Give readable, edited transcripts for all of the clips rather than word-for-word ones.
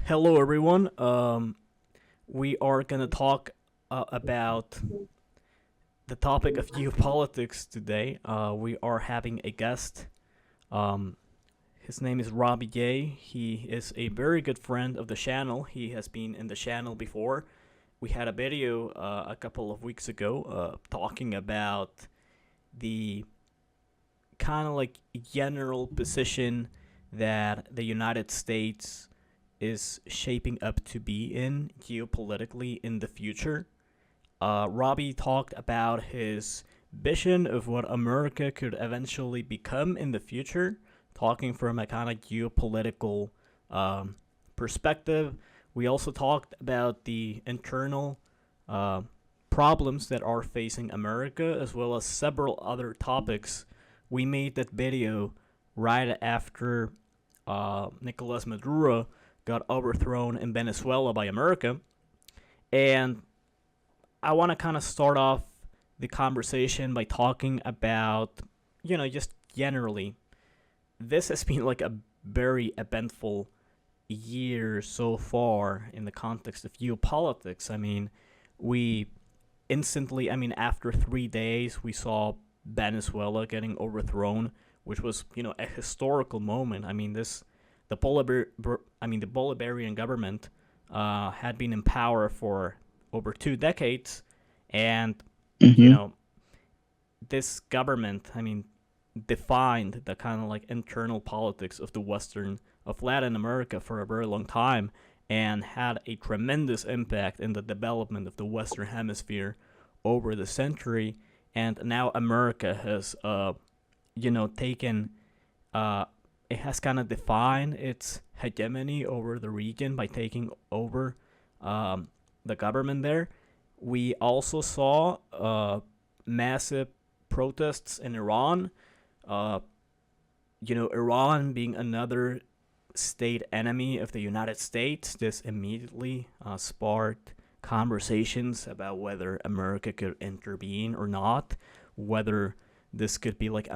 Hello, everyone. We are gonna talk about the topic of geopolitics today. We are having a guest. Um, his name is Robby. He is a very good friend of the channel. He has been in the channel before. We had a video a couple of weeks ago talking about the kind of like general position that the United States is shaping up to be in geopolitically in the future. Robby talked about his vision of what America could eventually become in the future, talking from a kind of geopolitical um, perspective. We also talked about the internal uh, problems that are facing America, as well as several other topics. We made that video right after Nicolas Maduro got overthrown in Venezuela by America. And I want to kind of start off the conversation by talking about, just generally, this has been like a very eventful year so far in the context of geopolitics. I mean, we instantly, after 3 days, we saw Venezuela getting overthrown, which was, a historical moment. The Bolivarian government had been in power for over 2 decades, and you Mm-hmm. know this government, defined the kind of like internal politics of the Western of Latin America for a very long time, and had a tremendous impact in the development of the Western Hemisphere over the century. And now America has, taken uh, it has kind of defined its hegemony over the region by taking over um, the government there. We also saw massive protests in Iran. Uh, Iran being another state enemy of the United States, this immediately sparked conversations about whether America could intervene or not, whether this could be like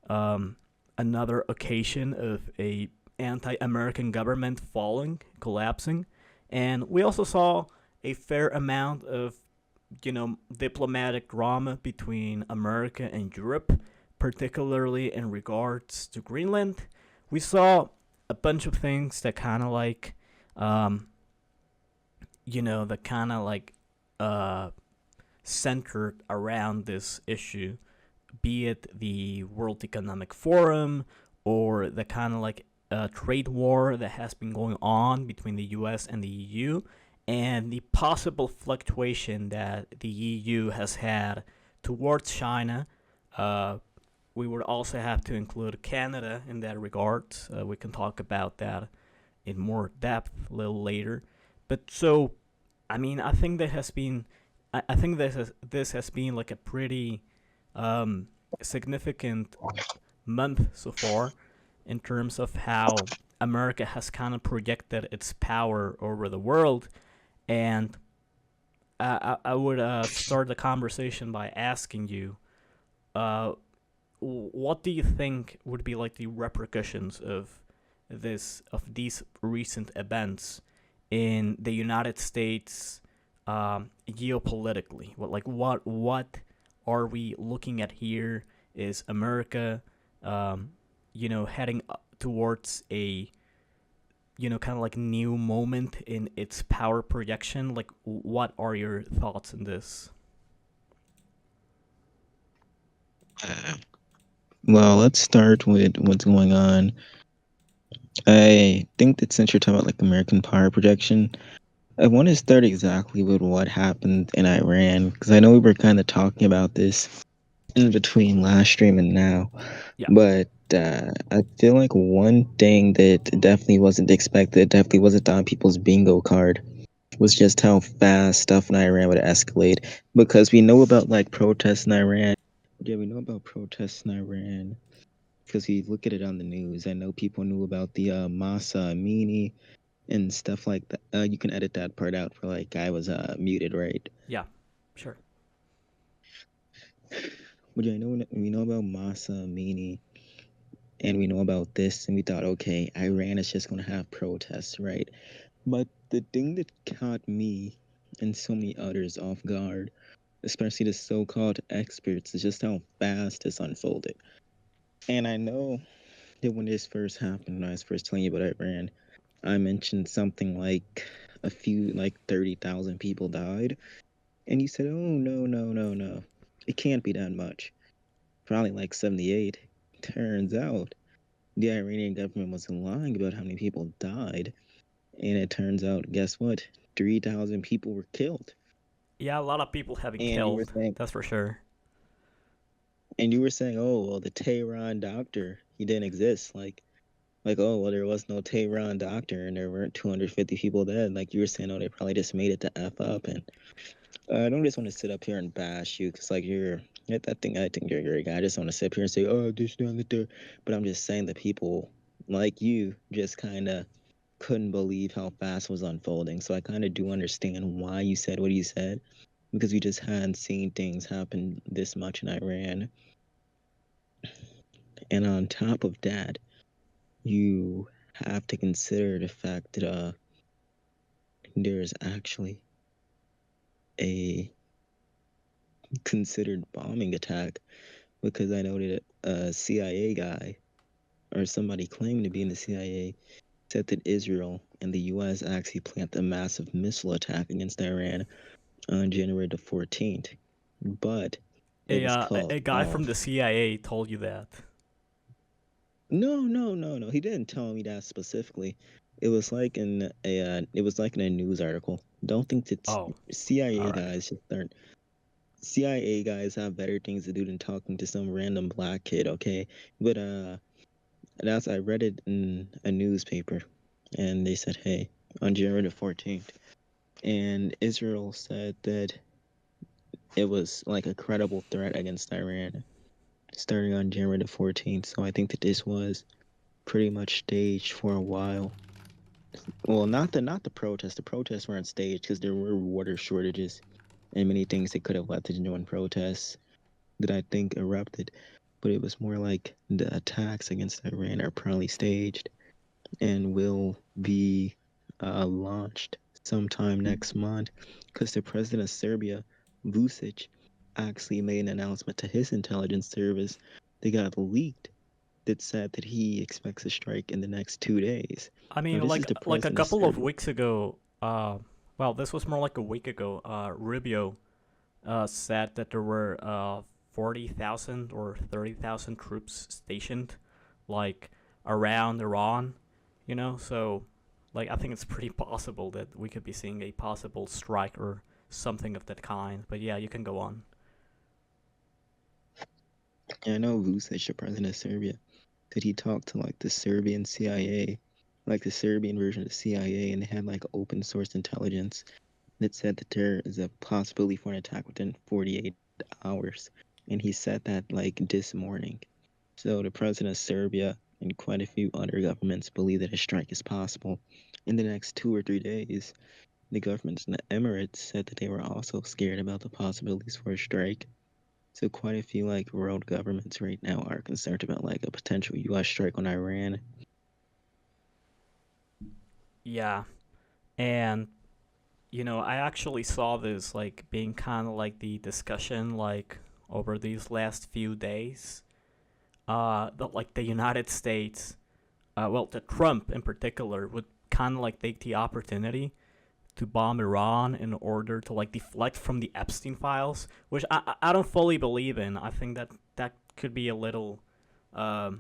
um, another occasion of a anti-American government falling, collapsing, and we also saw a fair amount of diplomatic drama between America and Europe, particularly in regards to Greenland. We saw a bunch of things that kind of like, um, that kind of like uh, centered around this issue, be it the World Economic Forum or the kind of like trade war that has been going on between the US and the EU, and the possible fluctuation that the EU has had towards China. Uh, we would also have to include Canada in that regard. We can talk about that in more depth a little later. But so, I think that has been, I think this has been like a pretty um, significant month so far in terms of how America has kind of projected its power over the world. And I would start the conversation by asking you, uh, what do you think would be like the repercussions of these recent events in the United States geopolitically? What are we looking at here? Is America, heading towards a kind of like new moment in its power projection? Like, what are your thoughts on this? Uh, well, let's start with what's going on. I think that since you're talking about like American power projection, I want to start exactly with what happened in Iran because I know we were kind of talking about this in between last stream and now, Yeah. but I feel like one thing that definitely wasn't expected, definitely wasn't on people's bingo card, was just how fast stuff in Iran would escalate because we know about like protests in Iran. Yeah, we know about protests in Iran because we look at it on the news. I know people knew about the Masa Amini and stuff like that. You can edit that part out for like I was muted, right? Yeah. Sure. But yeah, I know we know about Masa Amini and we know about this, and we thought, okay, Iran is just going to have protests, right? But the thing that caught me and so many others off guard, especially the so-called experts, is just how fast this unfolded. And I know that when this first happened, when I was first telling you about Iran, I mentioned something like a few, like 30,000 people died. And you said, oh, no, no, no, no. It can't be that much. Probably like 78. Turns out the Iranian government was lying about how many people died. And it turns out, guess what? 3,000 people were killed. Yeah, a lot of people have been And you were killed. saying, That's for sure. oh, well, the Tehran doctor, he didn't exist. Oh, well, there was no Tehran doctor and there weren't 250 people dead. Like you were saying, oh, they probably just made it to F up. And I don't just want to sit up here and bash you because, like, I think you're a great guy. I just want to sit up here and say, oh, this, down there. But I'm just saying that people like you just kind of couldn't believe how fast it was unfolding. So I kind of do understand why you said what you said because we just hadn't seen things happen this much in Iran. And on top of that, you have to consider the fact that there's actually a considered bombing attack because I know that a CIA guy or somebody claiming to be in the CIA said that Israel and the U.S. actually planned a massive missile attack against Iran on January the 14th, but it was A called guy from the off. CIA told you that. No, no, no, no. He didn't tell me that specifically. It was like in a news article. Don't think that Oh, all CIA right. guys just aren't. CIA guys have better things to do than talking to some random black kid, okay? But that's I read it in a newspaper, and they said, hey, on January the 14th, and Israel said that it was like a credible threat against Iran starting on January the 14th. So I think that this was pretty much staged for a while. Well, not the protests. The protests weren't staged because there were water shortages and many things that could have led to genuine protests that I think erupted. But it was more like the attacks against Iran are probably staged and will be launched sometime next month because the president of Serbia, Vucic, actually made an announcement to his intelligence service that got leaked that said that he expects a strike in the next 2 days. I Now, mean, this is the like a president of couple of Serbia. weeks ago. Well, this was more like a week ago. Rubio said that there were 40,000 or 30,000 troops stationed, like around Iran. So like I think it's pretty possible that we could be seeing a possible strike or something of that kind. But yeah, you can go on. I know Vucic, the president of Serbia, that he talked to like the Serbian CIA, like the Serbian version of the CIA, and they had like open source intelligence that said that there is a possibility for an attack within 48 hours. And he said that like this morning. So the president of Serbia and quite a few other governments believe that a strike is possible. In the next 2 or 3 days, the governments in the Emirates said that they were also scared about the possibilities for a strike. So quite a few like world governments right now are concerned about like a potential US strike on Iran. Yeah, and I actually saw this like being kind of like the discussion like over these last few days. That like the United States, well, the Trump in particular would kind of like take the opportunity to bomb Iran in order to like deflect from the Epstein files, which I don't fully believe in. I think that could be a little, I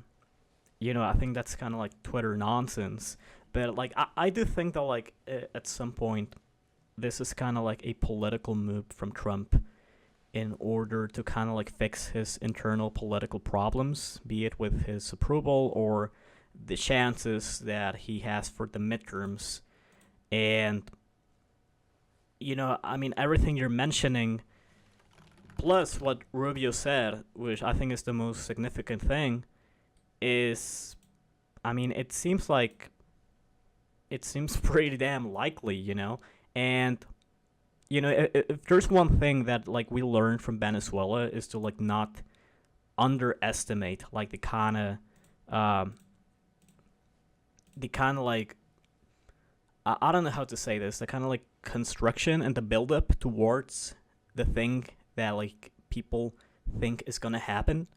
think that's kind of like Twitter nonsense. But like I do think that like at some point this is kind of like a political move from Trump in order to kind of like fix his internal political problems, be it with his approval or the chances that he has for the midterms. And I mean, everything you're mentioning, plus what Rubio said, which I think is the most significant thing, is, I mean, it seems pretty damn likely. And if there's one thing that like we learned from Venezuela is to like not underestimate like the kind of um, the kind of like I don't know how to say this. The kind of like construction and the build up towards the thing that like people think is gonna happen.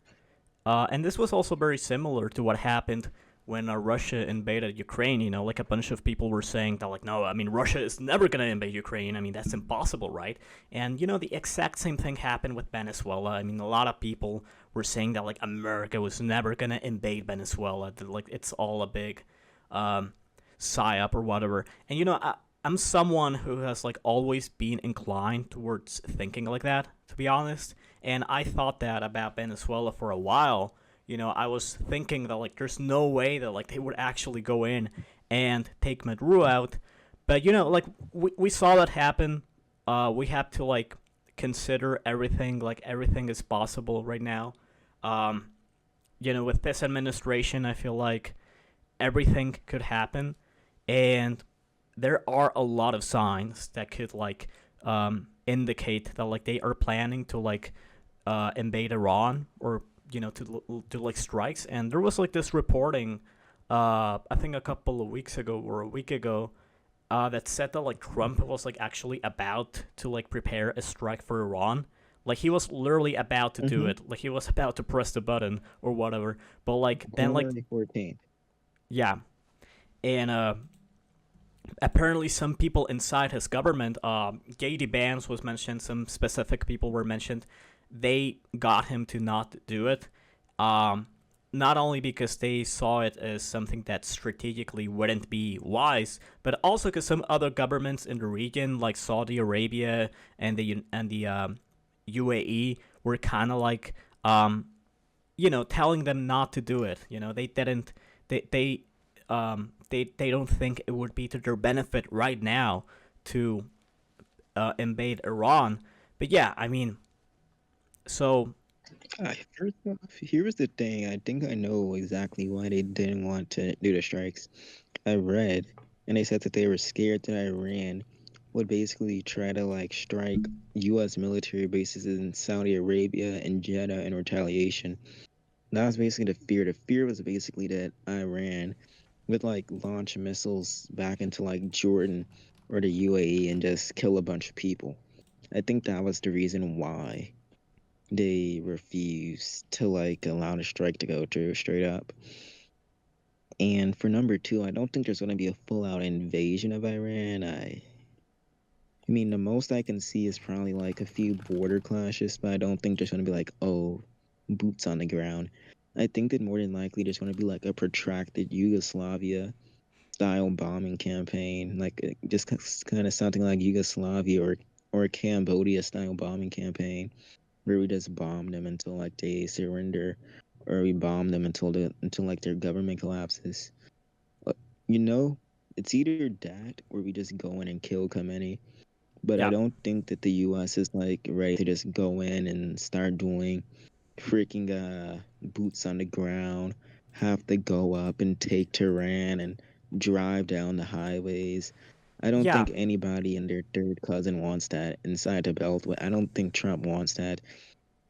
And this was also very similar to what happened when Russia invaded Ukraine. You know, like a bunch of people were saying that, like, no, I mean, Russia is never going to invade Ukraine. I mean, that's impossible, right? And, you know, the exact same thing happened with Venezuela. I mean, a lot of people were saying that, like, America was never going to invade Venezuela. That, like, it's all a big um, psyop or whatever. And, you know, I'm someone who has, like, always been inclined towards thinking like that, to be honest. And I thought that about Venezuela for a while. You know, I was thinking that like there's no way that like they would actually go in and take Maduro out. But you know, like we saw that happen. We have to like consider everything. Like everything is possible right now. Um, you know, with this administration, I feel like everything could happen, and there are a lot of signs that could like indicate that like they are planning to like invade Iran or you know to do like strikes. And there was like this reporting, I think a couple of weeks ago or a week ago, that said that like Trump was like actually about to like prepare a strike for Iran. Like he was literally about to do Mm-hmm. it. Like he was about to press the button or whatever. But like then like January 14th. yeah, and apparently some people inside his government, Gady Vance was mentioned, some specific people were mentioned, they got him to not do it. Um, Not only because they saw it as something that strategically wouldn't be wise, but also because some other governments in the region, like Saudi Arabia and the UAE, were kind of like, you know, telling them not to do it. You know, they didn't, they don't think it would be to their benefit right now to invade Iran. But yeah, I mean, so First off, here's the thing. I think I know exactly why they didn't want to do the strikes. I read, and they said that they were scared that Iran would basically try to like strike U.S. military bases in Saudi Arabia and Jeddah in retaliation. That was basically the fear. The fear was basically that Iran would like launch missiles back into like Jordan or the UAE and just kill a bunch of people. I think that was the reason why they refused to like allow the strike to go through straight up. And for number two, I don't think there's going to be a full out invasion of Iran. I mean, the most I can see is probably like a few border clashes, but I don't think there's going to be like, oh, boots on the ground. I think that more than likely there's going to be like a protracted Yugoslavia style bombing campaign, like just kind of something like Yugoslavia or Cambodia style bombing campaign, where we just bomb them until like they surrender, or we bomb them until like their government collapses. Uh, You know, it's either that or we just go in and kill Khamenei. But I yeah, don't think that the U.S. is like ready to just go in and start doing freaking boots on the ground, have to go up and take Tehran and drive down the highways. I don't yeah, think anybody and their third cousin wants that inside the Beltway. I don't think Trump wants that.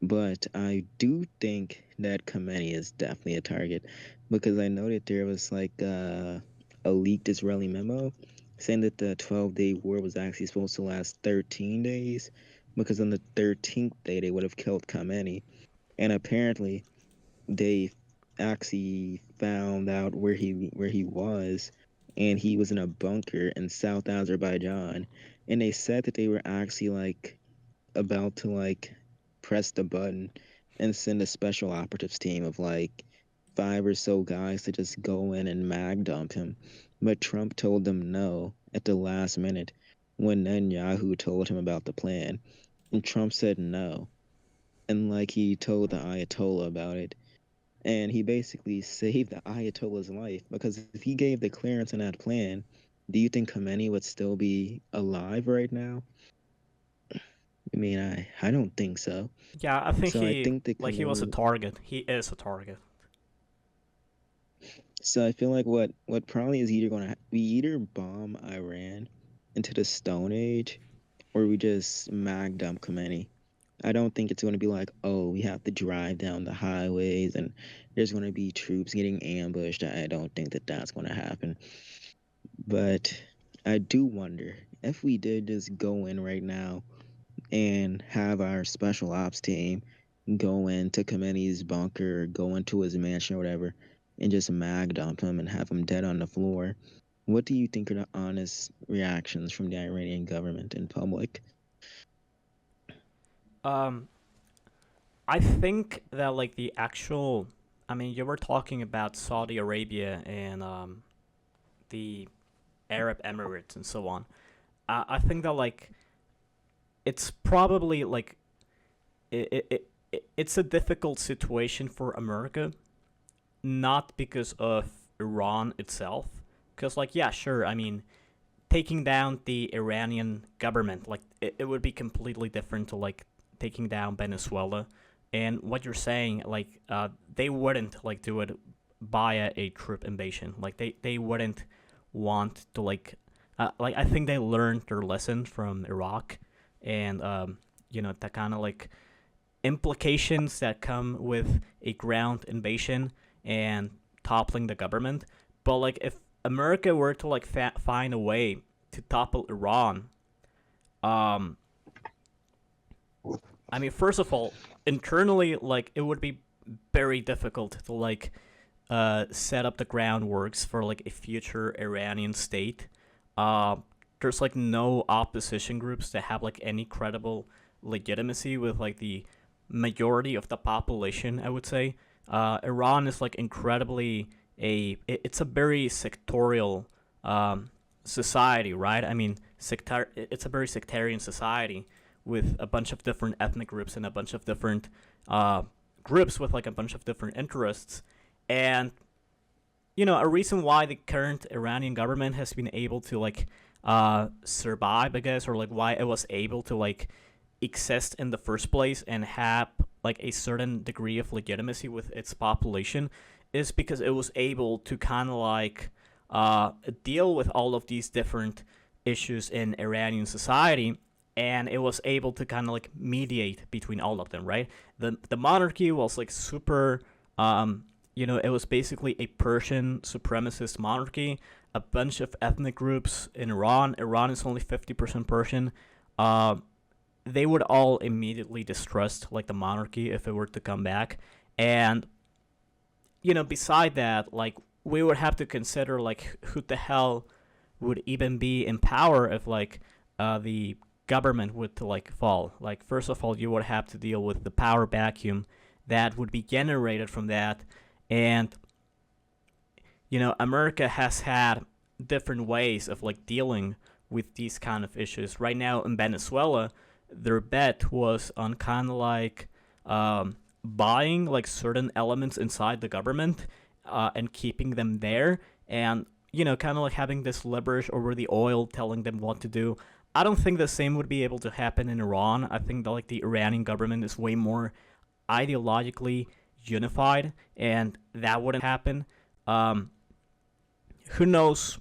But I do think that Khamenei is definitely a target because I know that there was like a leaked Israeli memo saying that the 12-day war was actually supposed to last 13 days because on the 13th day they would have killed Khamenei. And apparently they actually found out where he was, and he was in a bunker in South Azerbaijan. And they said that they were actually like about to like press the button and send a special operatives team of like five or so guys to just go in and mag dump him. But Trump told them no at the last minute when Netanyahu told him about the plan. And Trump said no. And like he told the Ayatollah about it. And he basically saved the Ayatollah's life because if he gave the clearance on that plan, do you think Khomeini would still be alive right now? I mean, I don't think so. yeah. I think So I he think that like he was a Khomeini. target. He is a target. So I feel like what probably is either going to we either bomb Iran into the Stone Age or we just mag dump Khomeini. I don't think it's going to be like, oh, we have to drive down the highways and there's going to be troops getting ambushed. I don't think that that's going to happen. But I do wonder if we did just go in right now and have our special ops team go into Khamenei's bunker, go into his mansion or whatever, and just mag dump him and have him dead on the floor. What do you think are the honest reactions from the Iranian government in public? Um, I think that like the actual, I mean, you were talking about Saudi Arabia and the Arab Emirates and so on. I think that like it's probably like it's a difficult situation for America, not because of Iran itself, because like yeah, sure, I mean taking down the Iranian government, like it would be completely different to like taking down Venezuela. And what you're saying, like they wouldn't like do it via a troop invasion. Like they wouldn't want to like I think they learned their lesson from Iraq, and the kind of like implications that come with a ground invasion and toppling the government. But like if America were to like find a way to topple Iran, um, I mean, first of all, internally, like it would be very difficult to like set up the groundworks for like a future Iranian state. Uh, there's like no opposition groups that have like any credible legitimacy with like the majority of the population. I would say Iran is like incredibly it's a very sectorial society, right? I mean, it's a very sectarian society with a bunch of different ethnic groups and a bunch of different groups with like a bunch of different interests. And a reason why the current Iranian government has been able to like survive, I guess, or like why it was able to like exist in the first place and have like a certain degree of legitimacy with its population is because it was able to kind of like deal with all of these different issues in Iranian society, and it was able to kind of like mediate between all of them, right? The monarchy was like super, it was basically a Persian supremacist monarchy. A bunch of ethnic groups in Iran. Iran is only 50% Persian. Uh, they would all immediately distrust like the monarchy if it were to come back, and beside that, like we would have to consider like who the hell would even be in power if like the government would to like fall. Like first of all, you would have to deal with the power vacuum that would be generated from that, and America has had different ways of like dealing with these kind of issues. Right now in Venezuela, their bet was on kind of like buying like certain elements inside the government and keeping them there, and kind of like having this leverage over the oil, telling them what to do. I don't think the same would be able to happen in Iran. I think that like the Iranian government is way more ideologically unified, and that wouldn't happen. Um, who knows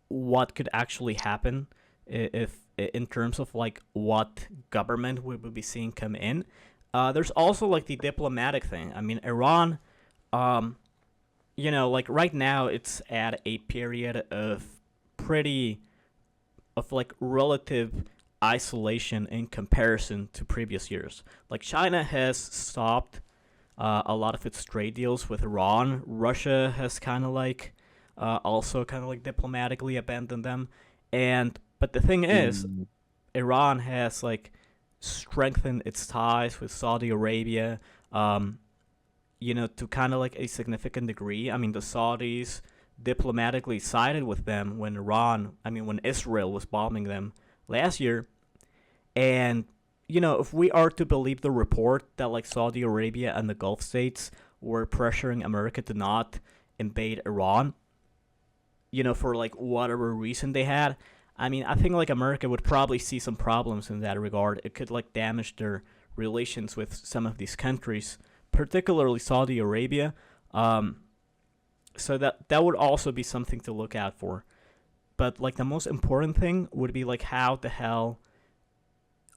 what could actually happen if in terms of like what government we would be seeing come in. There's also like the diplomatic thing. I mean, Iran, um, like right now it's at a period of pretty of like relative isolation in comparison to previous years. Like China has stopped a lot of its trade deals with Iran. Russia has kind of like also kind of like diplomatically abandoned them. And but the thing is, Mm, Iran has like strengthened its ties with Saudi Arabia. To kind of like a significant degree. I mean, the Saudis diplomatically sided with them when when Israel was bombing them last year. And, if we are to believe the report that like Saudi Arabia and the Gulf states were pressuring America to not invade Iran, for like whatever reason they had, I mean, I think like America would probably see some problems in that regard. It could like damage their relations with some of these countries, particularly Saudi Arabia. Um, so that would also be something to look out for. But like the most important thing would be like how the hell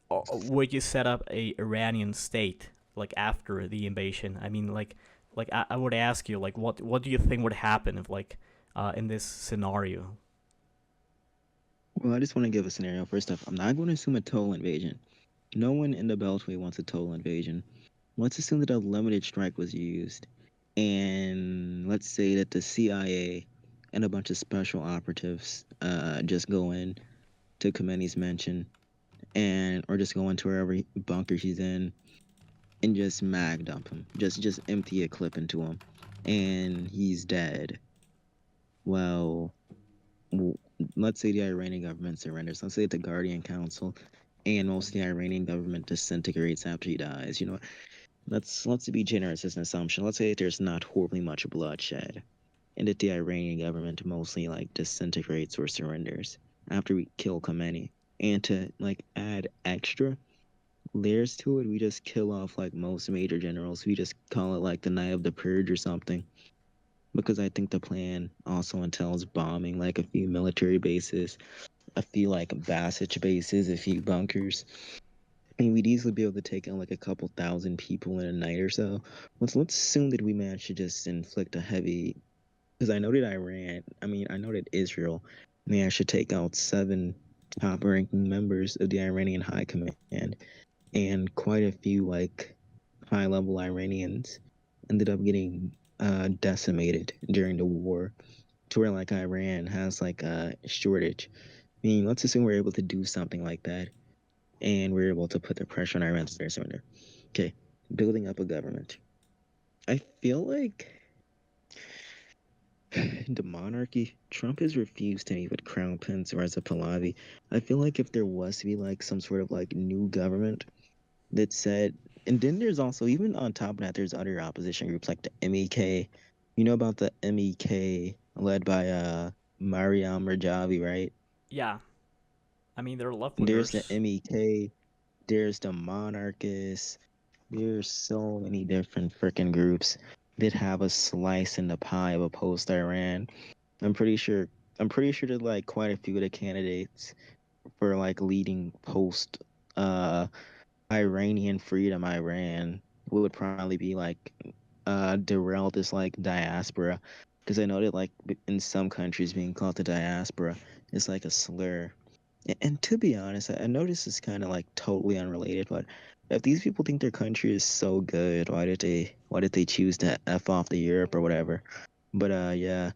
would you set up a Iranian state like after the invasion? I mean, I would ask you, like, what do you think would happen if, like, in this scenario? Well, I just want to give a scenario. First off, I'm not going to assume a total invasion. No one in the Beltway wants a total invasion. Let's assume that a limited strike was used, and let's say that the CIA and a bunch of special operatives just go in to Khomeini's mansion and or just go into wherever bunker he's in and just mag dump him. Just empty a clip into him, and he's dead. Well, let's say the Iranian government surrenders. Let's say the Guardian Council and most of the Iranian government disintegrates after he dies. You know, let's be generous as an assumption. Let's say there's not horribly much bloodshed, and that the Iranian government mostly like disintegrates or surrenders after we kill Khomeini. And to like add extra layers to it, we just kill off like most major generals. We just call it like the Night of the Purge or something. Because I think the plan also entails bombing like a few military bases, a few like Bassage bases, a few bunkers. I mean, we'd easily be able to take out like a couple thousand people in a night or so. Let's assume that we managed to just inflict a heavy. Because I know that Israel managed to take out seven top ranking members of the Iranian High Command, and quite a few like high level Iranians ended up getting decimated during the war to where like Iran has like a shortage. I mean, let's assume we're able to do something like that and we're able to put the pressure on Iran to surrender. Okay, building up a government. I feel like the monarchy, Trump has refused to meet with Crown Prince Reza Pahlavi. I feel like if there was to be like some sort of like new government that said, and then there's also, even on top of that, there's other opposition groups like the MEK. You know about the MEK led by Mariam Rajavi, right? Yeah, I mean, they're left There's the wingers. MEK, there's the monarchists. There's so many different freaking groups that have a slice in the pie of opposed to Iran. I'm pretty sure I'm pretty sure that like quite a few of the candidates for like leading post uh Iranian freedom Iran would probably be like derail this like diaspora, because I know that like in some countries being called the diaspora is like a slur. And to be honest, I know this is kind of like totally unrelated, but if these people think their country is so good, why did they choose to F off the Europe or whatever? But yeah.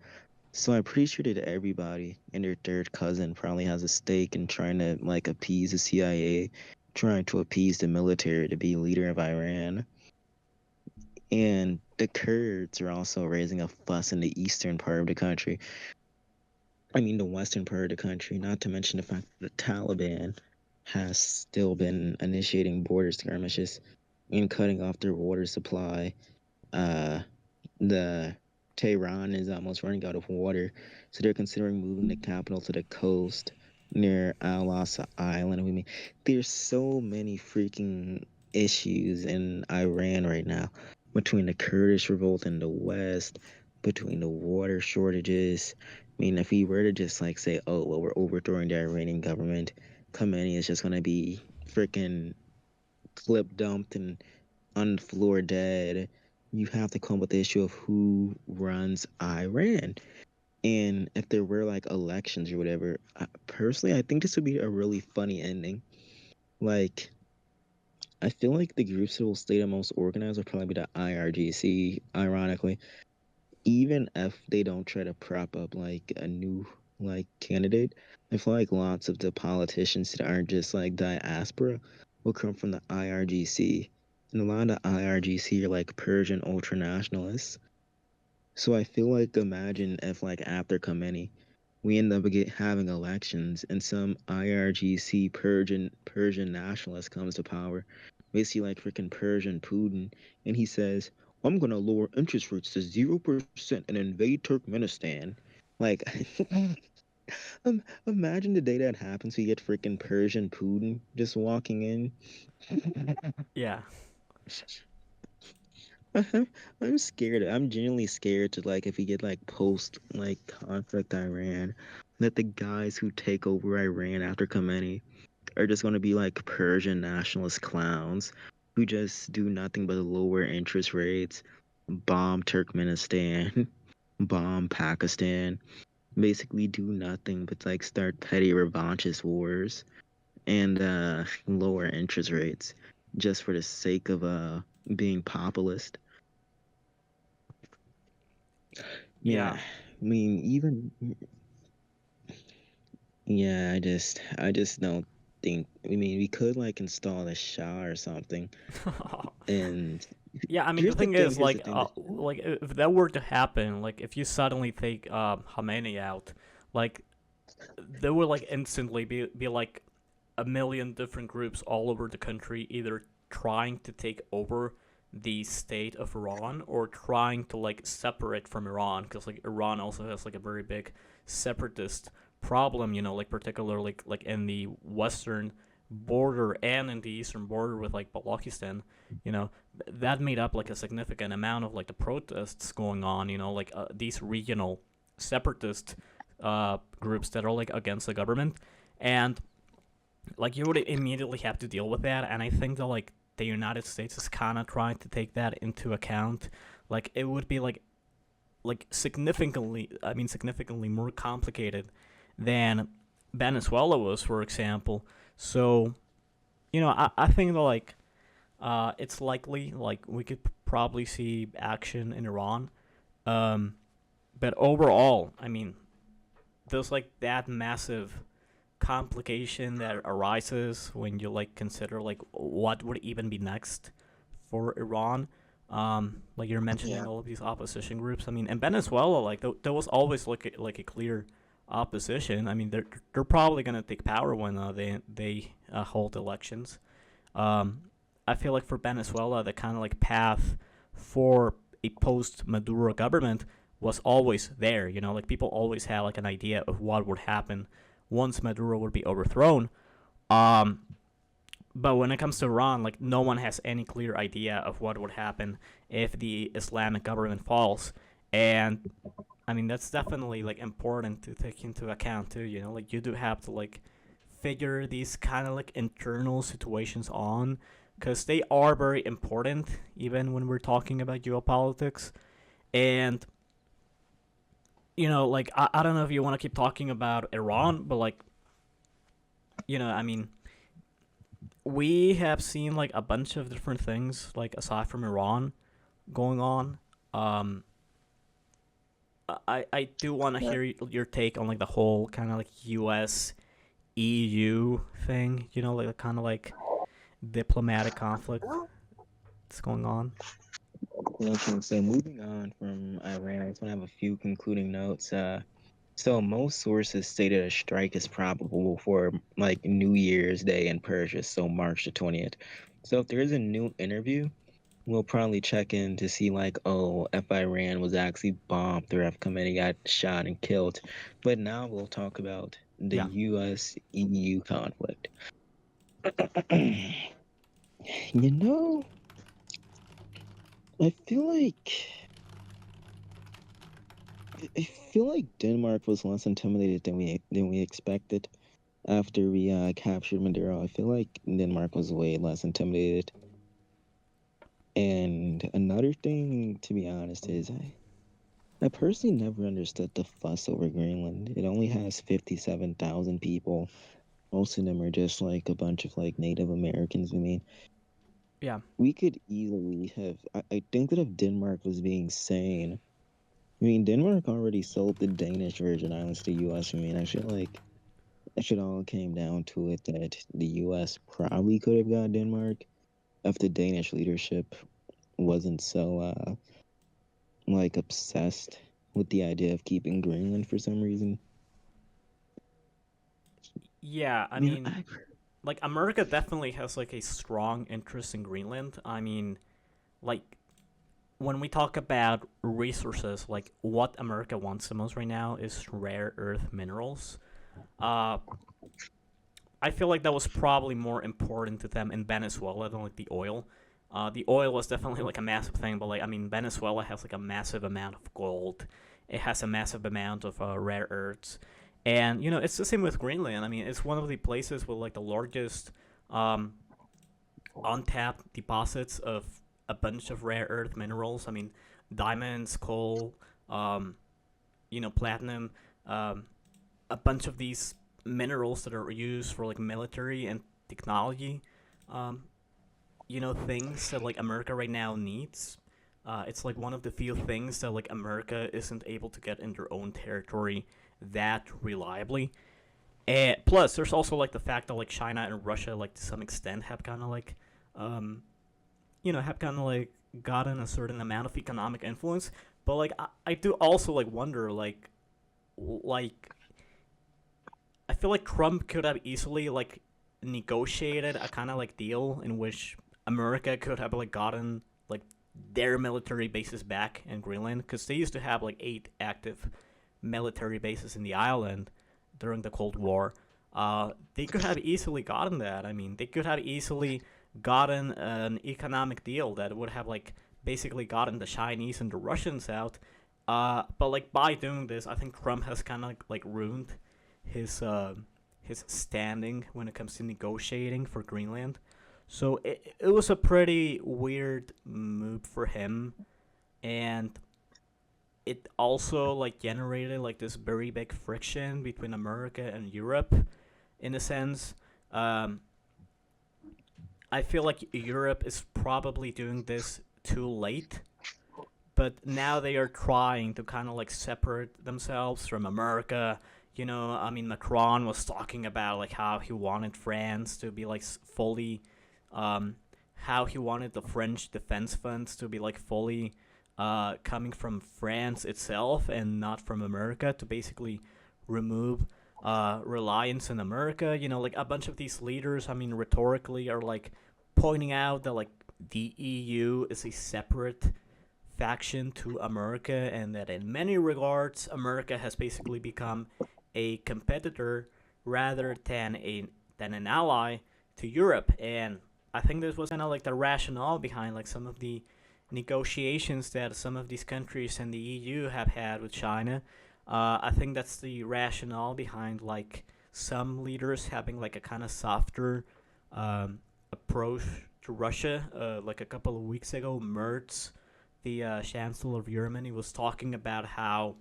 So I'm pretty sure that everybody and their third cousin probably has a stake in trying to like appease the CIA, trying to appease the military to be leader of Iran. And the Kurds are also raising a fuss in the eastern part of the country. I mean, the western part of the country, not to mention the fact that the Taliban has still been initiating border skirmishes and cutting off their water supply. Uh, the Tehran is almost running out of water, so they're considering moving the capital to the coast near Al Asa Island. I mean, there's so many freaking issues in Iran right now, between the Kurdish revolt in the west, between the water shortages. I mean, if we were to just like say, oh well, we're overthrowing the Iranian government, Khomeini is just gonna be freaking clip dumped and on the floor dead. You have to come up with the issue of who runs Iran. And if there were like elections or whatever, personally, I think this would be a really funny ending. Like, I feel like the groups that will stay the most organized will probably be the IRGC, ironically, even if they don't try to prop up like a new like candidate. I feel like lots of the politicians that aren't just like diaspora will come from the IRGC. And a lot of the IRGC are like Persian ultranationalists. So I feel like, imagine if like after Khomeini, we end up having elections and some IRGC Persian nationalist comes to power, basically like freaking Persian Putin, and he says, "I'm gonna lower interest rates to 0% and invade Turkmenistan." Like, imagine the day that happens. We get freaking Persian Putin just walking in. Yeah, I'm scared. I'm genuinely scared to like if we get like post like conflict Iran, that the guys who take over Iran after Khomeini are just going to be like Persian nationalist clowns who just do nothing but lower interest rates, bomb Turkmenistan, bomb Pakistan, basically do nothing but like start petty revanchist wars and lower interest rates just for the sake of being populist. Yeah. Yeah, I mean even yeah, I just don't think. I mean, we could like install a Shah or something. And Yeah, I mean the thing is here's the thing. like if that were to happen, like if you suddenly take Khamenei out, like there would like instantly be like a million different groups all over the country either trying to take over the state of Iran or trying to like separate from Iran, because like Iran also has like a very big separatist problem, like particularly like in the western border and in the eastern border with like Balochistan, you know that made up like a significant amount of like the protests going on, like these regional separatist groups that are like against the government, and like you would immediately have to deal with that. And I think that like the United States is kind of trying to take that into account. Like it would be like significantly more complicated than Venezuela was, for example. So I think that like it's likely like we could probably see action in Iran. Um, but overall, I mean, there's like that massive complication that arises when you like consider like what would even be next for Iran. Like you're mentioning Yeah. all of these opposition groups. I mean, in Venezuela, like there was always like a clear opposition. I mean, they're probably gonna take power when they hold elections. Um, I feel like for Venezuela, the kind of like path for a post Maduro government was always there. Like people always had like an idea of what would happen once Maduro would be overthrown. Um, but when it comes to Iran, like no one has any clear idea of what would happen if the Islamic government falls, and I mean that's definitely like important to take into account too. Like you do have to like figure these kind of like internal situations on, because they are very important even when we're talking about geopolitics. And like I don't know if you want to keep talking about Iran, but like I mean we have seen like a bunch of different things like aside from Iran going on. Um, I do want to Yeah. hear your take on like the whole kind of like U.S. EU thing. Like the kind of like diplomatic conflict that's going on. Okay, so moving on from Iran, I just want to have a few concluding notes. So most sources say that a strike is probable for like New Year's Day in Persia, so March the 20th. So if there is a new interview, we'll probably check in to see like, oh, if Iran was actually bombed or if Khamenei got shot and killed. But now we'll talk about the Yeah. U.S. EU conflict. You know, I feel like I feel like Denmark was less intimidated than we expected after we captured Madeira. I feel like Denmark was way less intimidated. And another thing, to be honest, is I personally never understood the fuss over Greenland. It only has 57,000 people. Most of them are just like a bunch of like Native Americans. I mean, Yeah. we could easily have. I think that if Denmark was being sane, I mean, Denmark already sold the Danish Virgin Islands to the U.S. I mean, I feel like it should all came down to it that the U.S. probably could have got Denmark if the Danish leadership wasn't so like obsessed with the idea of keeping Greenland for some reason. Yeah. I Yeah, mean, like America definitely has like a strong interest in Greenland. I mean, like when we talk about resources, like what America wants the most right now is rare earth minerals. Uh, I feel like that was probably more important to them in Venezuela than like the oil. The oil was definitely like a massive thing, but like I mean, Venezuela has like a massive amount of gold. It has a massive amount of rare earths, And it's the same with Greenland. I mean, it's one of the places with like the largest um, untapped deposits of a bunch of rare earth minerals. I mean, diamonds, coal, um, platinum, um, a bunch of these minerals that are used for like military and technology, um, things that like America right now needs. It's like one of the few things that like America isn't able to get in their own territory that reliably. And plus, there's also like the fact that like China and Russia, like to some extent, have kind of like, um, have kind of like gotten a certain amount of economic influence. But like, I do also like wonder like I feel like Trump could have easily like negotiated a kind of like deal in which America could have like gotten like their military bases back in Greenland, because they used to have like 8 active military bases in the island during the Cold War. They could have easily gotten that. I mean, they could have easily gotten an economic deal that would have like basically gotten the Chinese and the Russians out. But like by doing this, I think Trump has kind of like ruined his standing when it comes to negotiating for Greenland. So it was a pretty weird move for him, and it also like generated like this very big friction between America and Europe, in a sense. Um, I feel like Europe is probably doing this too late, but now they are trying to kind of like separate themselves from America. I mean, Macron was talking about like how he wanted France to be like fully, um, how he wanted the French defense funds to be like fully coming from France itself and not from America, to basically remove reliance on America. Like a bunch of these leaders, I mean, rhetorically are like pointing out that like the EU is a separate faction to America, and that in many regards, America has basically become a competitor rather than an ally to Europe. And I think this was kind of like the rationale behind like some of the negotiations that some of these countries and the EU have had with China. I think that's the rationale behind like some leaders having like a kind of softer approach to Russia. Like a couple of weeks ago, Merz, the Chancellor of Germany, was talking about how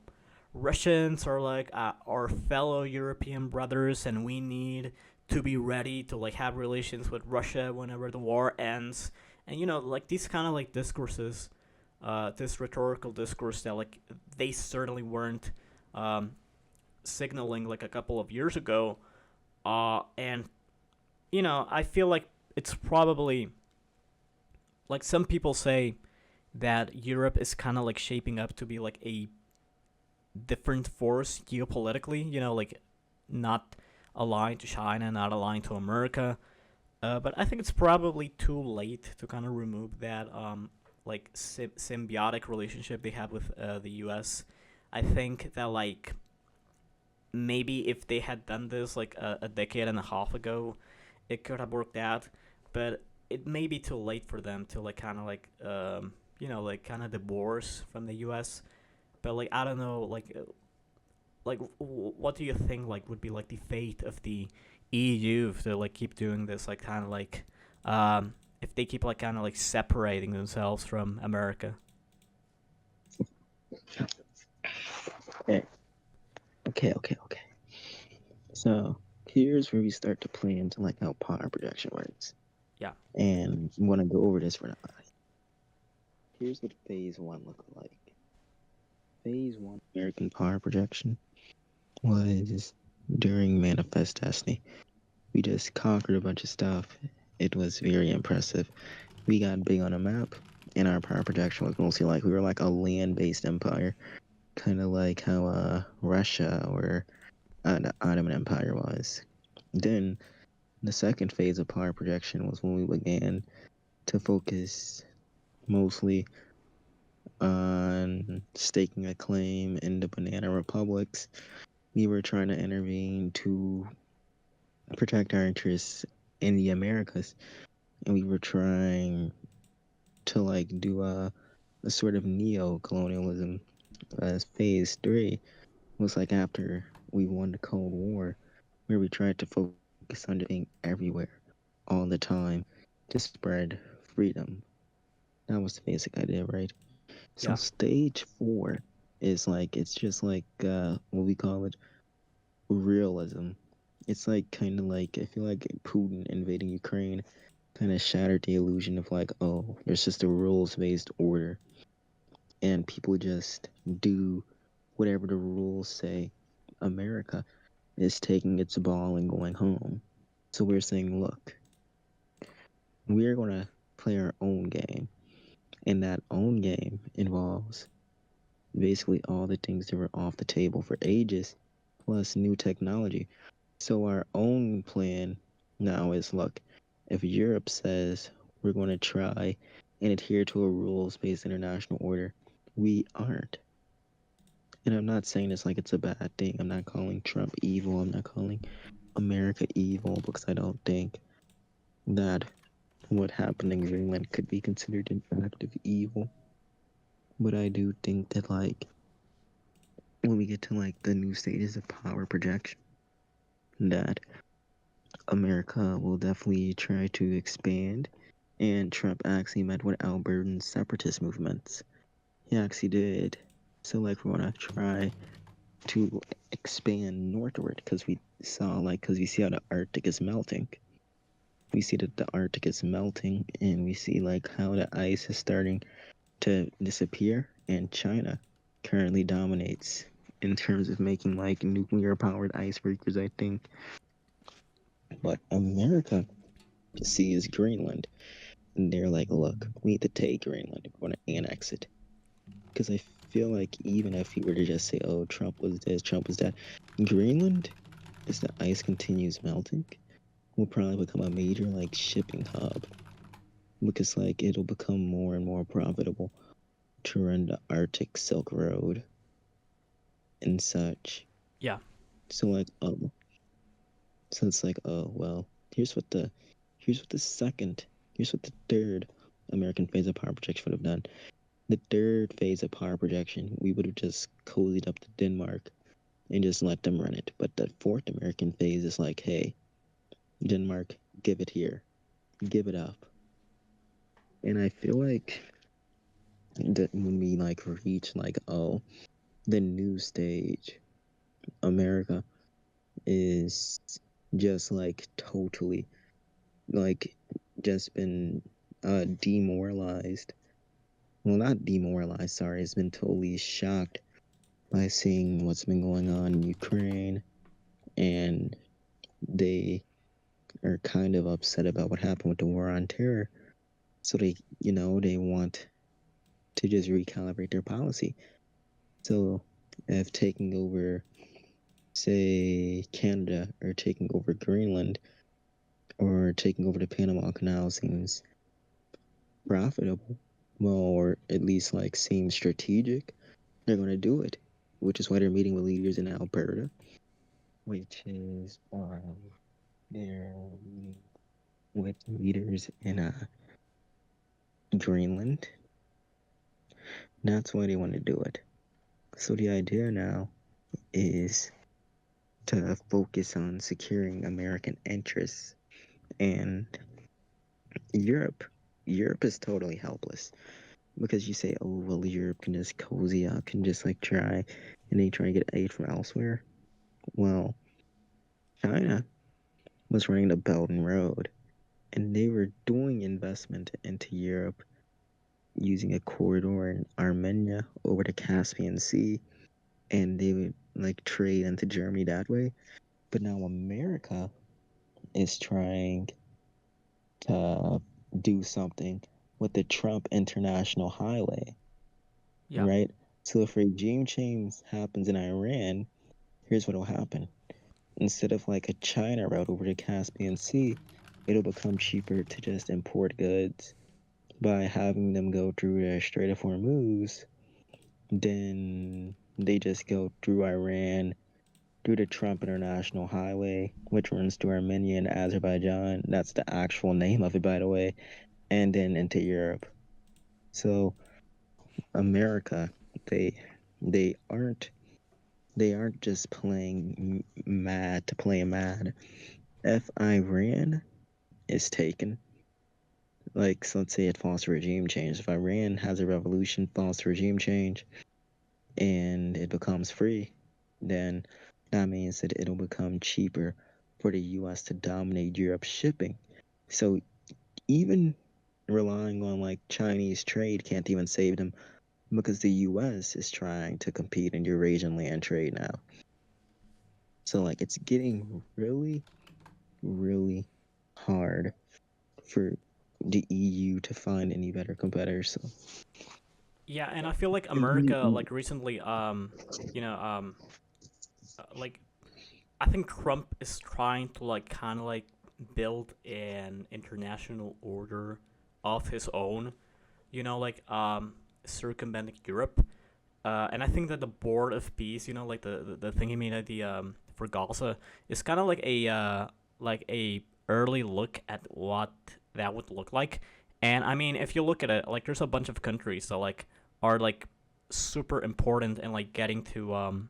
Russians are like our fellow European brothers, and we need to be ready to like have relations with Russia whenever the war ends. And like these kind of like discourses, this rhetorical discourse that like they certainly weren't um, signaling like a couple of years ago. And I feel like it's probably like some people say that Europe is kind of like shaping up to be like a different force geopolitically, like not aligned to China, not aligned to America. But I think it's probably too late to kind of remove that like symbiotic relationship they have with the U.S. I think that like maybe if they had done this like a decade and a half ago, it could have worked out. But it may be too late for them to like kind of like like kind of divorce from the U.S. But like I don't know, what do you think like would be like the fate of the EU if they like keep doing this, like kind of like if they keep like kind of like separating themselves from America? Okay, okay. So here's where we start to play into like how power projection works. Yeah. And you want to go over this for now. Here's what phase one looked like. Phase one American power projection was during Manifest Destiny. We just conquered a bunch of stuff. It was very impressive. We got big on a map, and our power projection was mostly like we were like a land-based empire, kind of like how Russia or the Ottoman Empire was. Then the second phase of power projection was when we began to focus mostly on staking a claim in the banana republics. We were trying to intervene to protect our interests in the Americas, and we were trying to like do a sort of neo-colonialism. Phase three was like after we won the Cold War, where we tried to focus on just being everywhere all the time to spread freedom. That was the basic idea, right? So Yeah. stage four is like it's just like what we call it realism. It's like kind of like I feel like Putin invading Ukraine kind of shattered the illusion of like, oh, there's just a rules based order and people just do whatever the rules say. America is taking its ball and going home. So we're saying, look, we're going to play our own game. And that own game involves basically all the things that were off the table for ages, plus new technology. So our own plan now is look, if Europe says we're going to try and adhere to a rules based international order, we aren't. And I'm not saying this like it's a bad thing. I'm not calling Trump evil. I'm not calling America evil because I don't think that what happened in Greenland could be considered an act of evil. But I do think that like when we get to like the new stages of power projection, that America will definitely try to expand. And Trump actually met with Albertan separatist movements. He actually did. So like we're gonna try to expand northward because we saw like because we see how the Arctic is melting. We see that the Arctic is melting, and we see like how the ice is starting to disappear, and China currently dominates in terms of making like nuclear powered icebreakers, I think. But America sees Greenland, and they're like, look, we need to take Greenland. We're going to annex it. Because I feel like even if you were to just say, oh, Trump was this, Trump was that, Greenland, as the ice continues melting, will probably become a major like shipping hub because like it'll become more and more profitable to run the Arctic Silk Road and such. Yeah. So like so it's like well here's what the second here's what the third American phase of power projection would have done. The third phase of power projection, we would have just cozied up to Denmark and just let them run it. But the fourth American phase is like, hey, Denmark, give it here, give it up. And I feel like that when we like reach like the new stage, America is just like totally like just been demoralized. Well, not demoralized, sorry, it's been totally shocked by seeing what's been going on in Ukraine, and they are kind of upset about what happened with the war on terror. So they want to just recalibrate their policy. So if taking over, say, Canada or taking over Greenland or taking over the Panama Canal seems profitable, well, or at least like seems strategic, they're going to do it, which is why they're meeting with leaders in Alberta, which is why they're meeting with leaders in Greenland. That's why they want to do it. So the idea now is to focus on securing American interests, and Europe. Europe is totally helpless because you say, oh well, Europe can just cozy up, can just like try, and they try to get aid from elsewhere. Well, China was running the Belt and Road, and they were doing investment into Europe using a corridor in Armenia over the Caspian Sea, and they would like trade into Germany that way. But now America is trying to do something with the Trump International Highway, Yeah. right? So if regime change happens in Iran, here's what will happen. Instead of like a China route over the Caspian Sea, it'll become cheaper to just import goods by having them go through the Strait of Hormuz. Then they just go through Iran, through the Trump International Highway, which runs through Armenia and Azerbaijan. That's the actual name of it, by the way, and then into Europe. So America, they they aren't They aren't just playing mad to play mad. If Iran is taken, like, so let's say it falls to regime change. If Iran has a revolution, falls to regime change, and it becomes free, then that means that it'll become cheaper for the US to dominate Europe's shipping. So even relying on like Chinese trade can't even save them because the US is trying to compete in Eurasian land trade now. So like it's getting really, really hard for the EU to find any better competitors. So Yeah, and I feel like it really, America, like recently, you know, like I think Trump is trying to like kind of like build an international order of his own, like circumventing Europe. And I think that the Board of Peace, like the thing he made at the for Gaza, is kind of like a early look at what that would look like. And I mean, if you look at it, like there's a bunch of countries that like are like super important and like getting to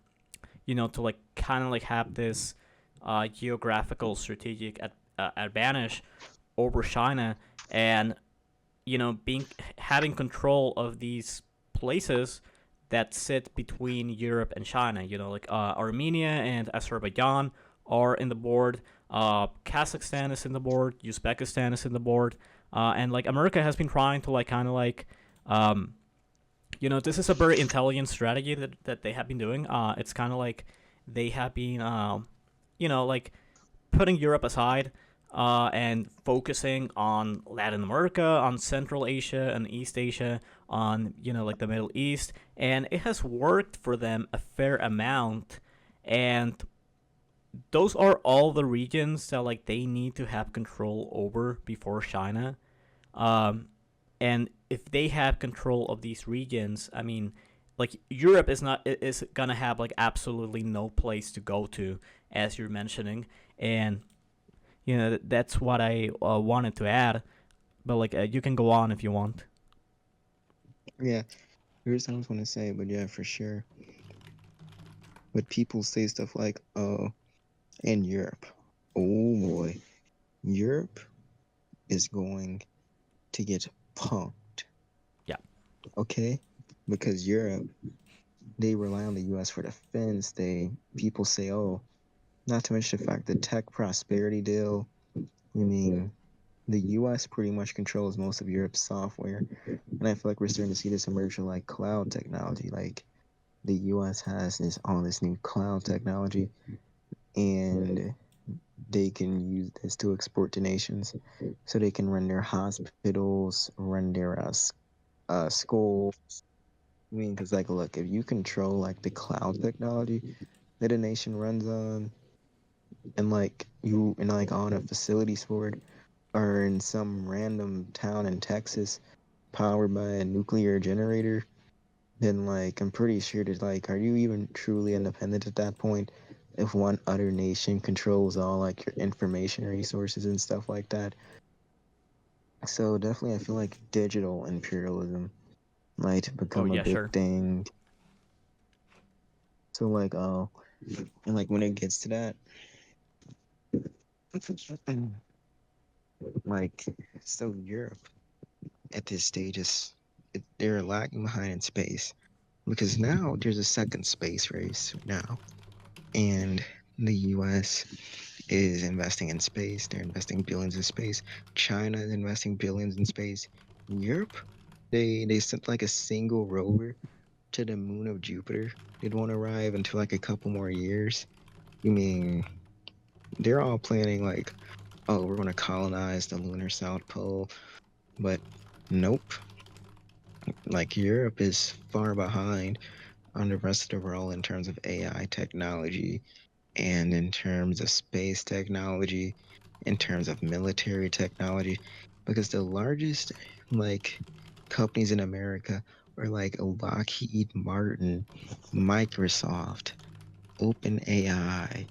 to like kind of like have this geographical strategic advantage over China, and being having control of these places that sit between Europe and China. Like Armenia and Azerbaijan are in the board. Kazakhstan is in the board. Uzbekistan is in the board. And like America has been trying to like kind of like this is a very intelligent strategy that they have been doing. It's kind of like they have been like putting Europe aside and focusing on Latin America, on Central Asia and East Asia, on like the Middle East, and it has worked for them a fair amount. And those are all the regions that like they need to have control over before China. Um, and if they have control of these regions, I mean, like Europe is gonna have like absolutely no place to go to, as you're mentioning, and that's what I wanted to add. But like you can go on if you want. yeah, here's what I was going to say, but yeah, for sure. But people say stuff like, oh, in Europe, oh boy, Europe is going to get punked, Yeah. okay? Because Europe, they rely on the US for defense. People say, oh, not to mention the fact the tech prosperity deal. I mean, the US pretty much controls most of Europe's software. And I feel like we're starting to see this emerge in like cloud technology. Like the US has this new cloud technology, and they can use this to export to nations. So they can run their hospitals, run their schools. I mean, because like, look, if you control like the cloud technology that a nation runs on, and like you and like on a facilities for it, or in some random town in Texas powered by a nuclear generator, then like I'm pretty sure that like, are you even truly independent at that point if one other nation controls all like your information resources and stuff like that? So definitely I feel like digital imperialism might Oh become a yeah, big sure. thing. So like, oh, and like when it gets to that, like, so Europe at this stage they're lagging behind in space because now there's a second space race now, and the US is investing in space. They're investing billions in space. China is investing billions in space. Europe, they sent like a single rover to the moon of Jupiter. It won't arrive until like a couple more years. You mean they're all planning like, oh, we're gonna colonize the lunar South Pole, but nope. Like Europe is far behind on the rest of the world in terms of AI technology and in terms of space technology, in terms of military technology, because the largest like companies in America are like Lockheed Martin, Microsoft, OpenAI,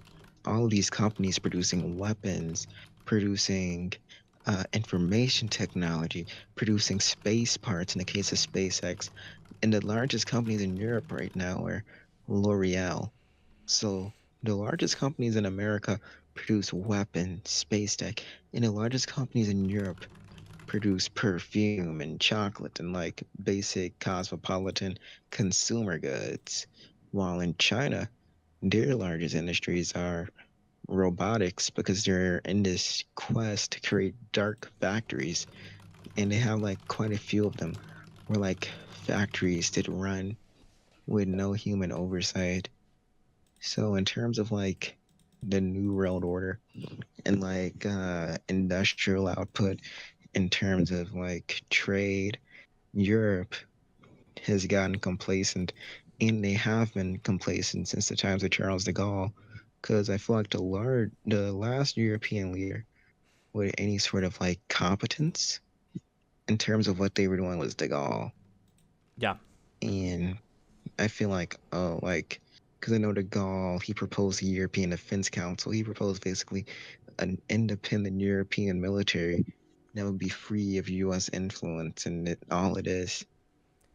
all these companies producing weapons, producing information technology, producing space parts in the case of SpaceX. And the largest companies in Europe right now are L'Oreal. So the largest companies in America produce weapons, space tech, and the largest companies in Europe produce perfume and chocolate and like basic cosmopolitan consumer goods. While in China, their largest industries are robotics because they're in this quest to create dark factories, and they have like quite a few of them where like factories that run with no human oversight. So in terms of like the new world order and like industrial output in terms of like trade, Europe has gotten complacent, and they have been complacent since the times of Charles de Gaulle. Because I feel like the last European leader with any sort of like competence in terms of what they were doing was de Gaulle, Yeah. and I feel like because I know de Gaulle he proposed the European Defense Council. He proposed basically an independent European military that would be free of U.S. influence, and all it is.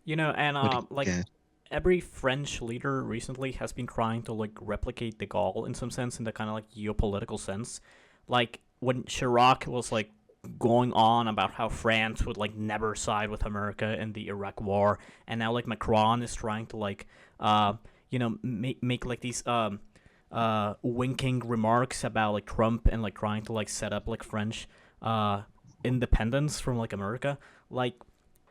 And But like yeah, every French leader recently has been trying to like replicate de Gaulle in some sense, in the kind of like geopolitical sense. Like when Chirac was like going on about how France would like never side with America in the Iraq War, and now like Macron is trying to like, make like these winking remarks about like Trump and like trying to like set up like French uh independence from like America. Like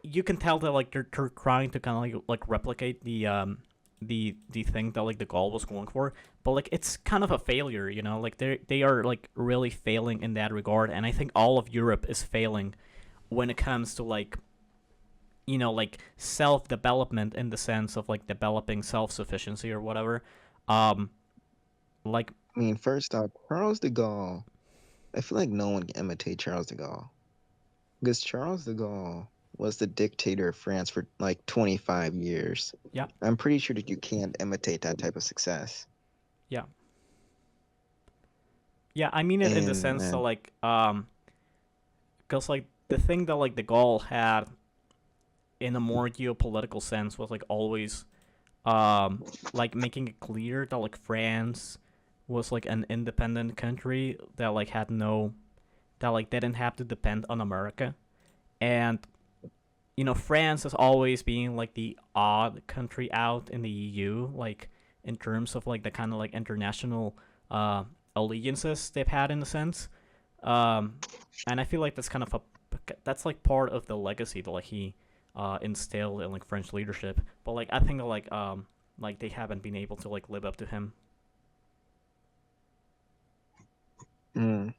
you can tell that like they're trying to kind of like replicate the thing that like the goal was going for, but like it's kind of a failure, like they are like really failing in that regard, and I think all of Europe is failing when it comes to like like self development in the sense of like developing self sufficiency or whatever. um like I mean, first off, Charles de Gaulle. I feel like no one can imitate Charles de Gaulle because Charles de Gaulle was the dictator of France for like 25 years. yeah, I'm pretty sure that you can't imitate that type of success. yeah, yeah, I mean it in the And sense that like because like the thing that like the goal had in a more geopolitical sense was like always like making it clear that like France was like an independent country that like had no that like didn't have to depend on America. And France is always being like the odd country out in the EU, like in terms of like the kind of like international uh allegiances they've had in a sense. um and I feel like that's like part of the legacy that like he instilled in like French leadership. But like I think like they haven't been able to like live up to him. mm,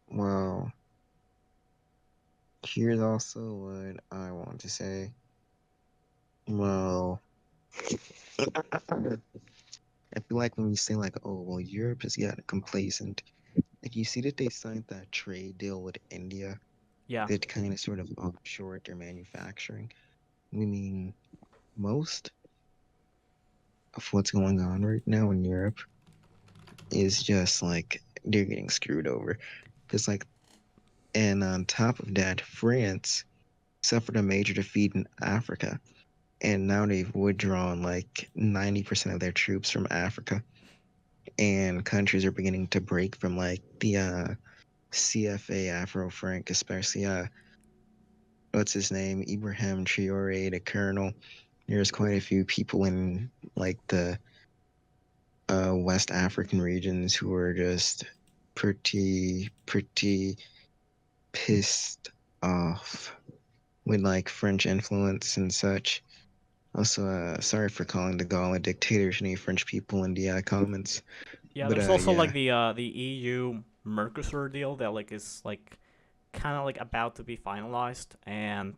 well, here's also what I want to say. Well, I feel like when we say like, oh, well, Europe has gotten complacent. Like you see that they signed that trade deal with India Yeah, that kind of sort of offshored their manufacturing. We mean most of what's going on right now in Europe is just like they're getting screwed over. Because like, and on top of that, France suffered a major defeat in Africa, and now they've withdrawn like 90% of their troops from Africa, and countries are beginning to break from like the CFA Afro Franc, especially what's his name, Ibrahim Traore, the colonel. There's quite a few people in like the West African regions who are just pretty pissed off with like French influence and such. Also, sorry for calling de Gaulle a dictator to any French people in the comments. yeah. But There's also like yeah. the EU Mercosur deal that like is like kind of like about to be finalized, and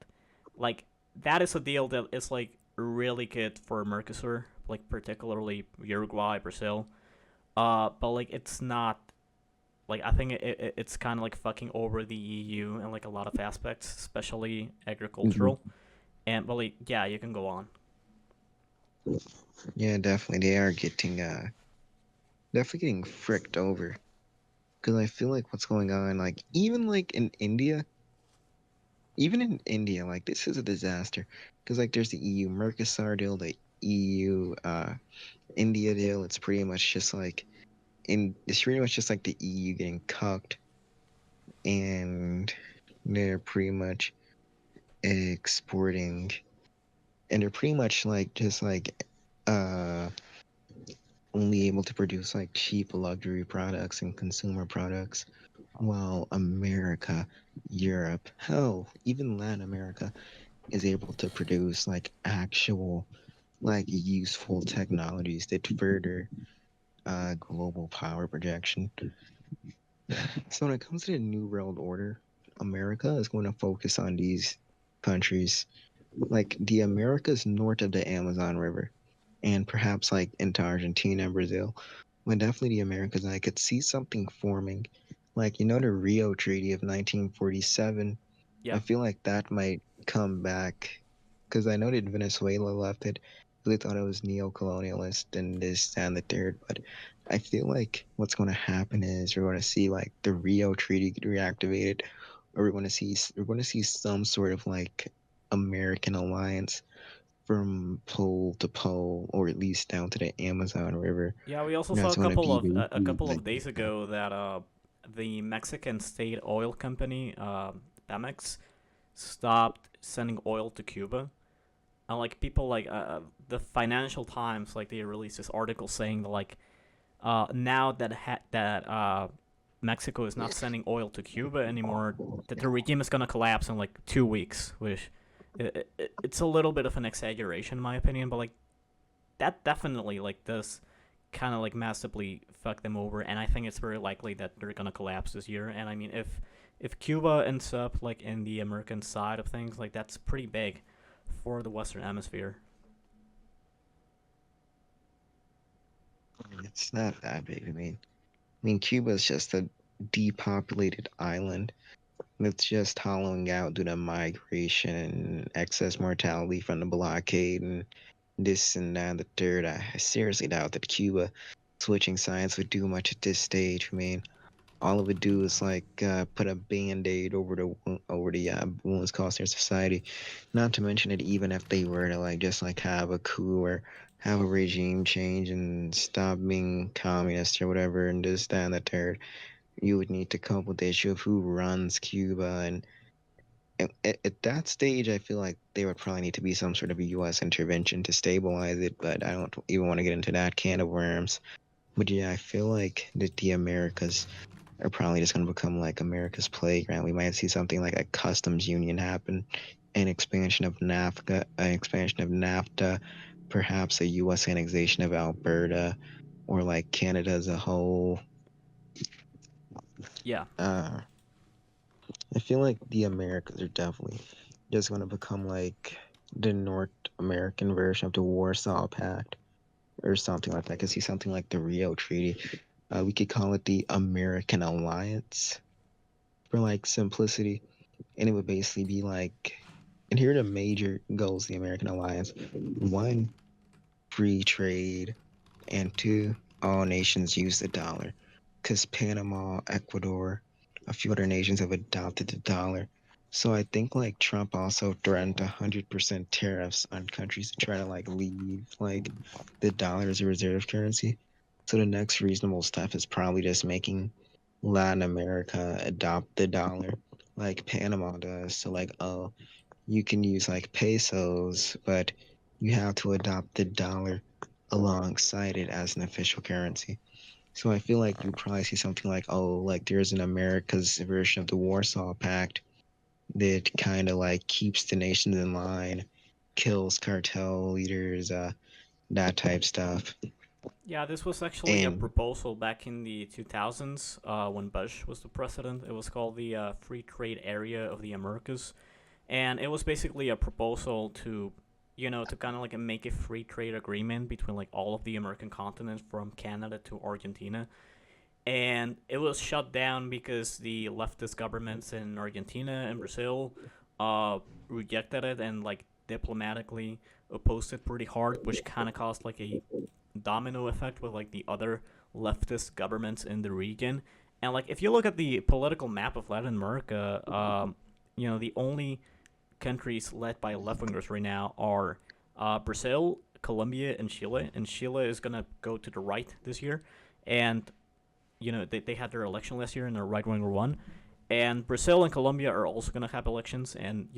like that is a deal that is like really good for Mercosur, like particularly Uruguay, Brazil. But like it's not like I think it's kind of like fucking over the EU in like a lot of aspects, especially Mhm. agricultural. And well, like, yeah, you can go on. Yeah, definitely. They are definitely getting fricked over. Because I feel like what's going on, like, even in India, like, this is a disaster. Because, like, there's the EU Mercosur deal, the EU India deal. It's pretty much just like the EU getting cucked, and they're pretty much exporting, and they're pretty much like just like uh only able to produce like cheap luxury products and consumer products, while America, Europe, hell, even Latin America is able to produce like actual like useful technologies that further global power projection. So when it comes to the New World Order, America is going to focus on these countries, like the Americas north of the Amazon River, and perhaps like into Argentina and Brazil. But definitely the Americas, and I could see something forming, like the Rio Treaty of 1947. I Yeah. feel like that might come back because I know that Venezuela left it. They thought it was neo-colonialist and this and the third, but I feel like what's going to happen is we're going to see like the Rio Treaty get reactivated, or we're going to see some sort of like American alliance from pole to pole, or at least down to the Amazon River. Yeah, we also And saw that's going to be a basically couple like of days ago that the Mexican state oil company Pemex stopped sending oil to Cuba. And like people like the Financial Times, like they released this article saying that like now that Mexico is not sending oil to Cuba anymore, that the regime is gonna collapse in like 2 weeks, which it's a little bit of an exaggeration in my opinion, but like that definitely like does kind of like massively fuck them over, and I think it's very likely that they're gonna collapse this year. And I mean, if Cuba ends up like in the American side of things, like that's pretty big for the Western Hemisphere. it's not that big. I mean, Cuba is just a depopulated island that's just hollowing out due to migration, excess mortality from the blockade, and this and that and the third. I seriously doubt that Cuba switching sides would do much at this stage. I mean, all it would do is like put a band-aid over the wounds caused their society. Not to mention that even if they were to like just like have a coup or have a regime change and stop being communist or whatever and this, that, and the third, you would need to come up with the issue of who runs Cuba. And at that stage, I feel like there would probably need to be some sort of a U.S. intervention to stabilize it. But I don't even want to get into that can of worms. But yeah, I feel like that the Americas are probably just going to become like America's playground. We might see something like a customs union happen, an expansion of NAFTA, perhaps a U.S. annexation of Alberta, or like Canada as a whole. Yeah, Uh, I feel like the Americas are definitely just going to become like the North American version of the Warsaw Pact or something like that. I could see something like the Rio Treaty. We could call it the American Alliance for like simplicity. And it would basically be like, and here are the major goals of the American Alliance: one, free trade, and two, all nations use the dollar. Because Panama, Ecuador, a few other nations have adopted the dollar. So I think like Trump also threatened 100% tariffs on countries to try to like leave like the dollar as a reserve currency. So the next reasonable step is probably just making Latin America adopt the dollar like Panama does. So like, oh, you can use like pesos, but you have to adopt the dollar alongside it as an official currency. So I feel like you probably see something like, oh, like there's an America's version of the Warsaw Pact that kind of like keeps the nations in line, kills cartel leaders, that type stuff. yeah. This was actually a And proposal back in the 2000s when Bush was the president. It was called the Free Trade Area of the Americas, and it was basically a proposal to to kind of like make a free trade agreement between like all of the American continent from Canada to Argentina. And it was shut down because the leftist governments in Argentina and Brazil uh, rejected it and like diplomatically opposed it pretty hard, which kind of caused like a domino effect with like the other leftist governments in the region. And like if you look at the political map of Latin America, the only countries led by left wingers right now are Brazil, Colombia and Chile, and Chile is gonna go to the right this year, and they had their election last year and a right winger won, and Brazil and Colombia are also gonna have elections, and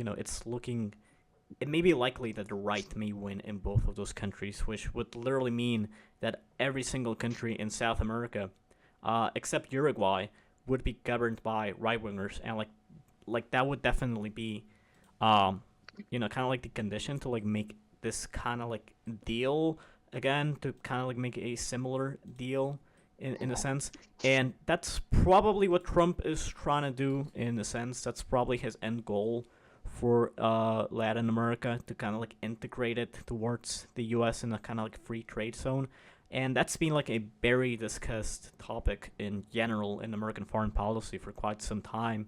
it may be likely that the right may win in both of those countries, which would literally mean that every single country in South America, except Uruguay, would be governed by right wingers, and that would definitely be, kind of like the condition to like make this kind of like deal again, to kind of like make a similar deal in a sense. And that's probably what Trump is trying to do in a sense. That's probably his end goal for Latin America, to kind of like integrate it towards the U.S. in a kind of like free trade zone. And that's been like a very discussed topic in general in American foreign policy for quite some time.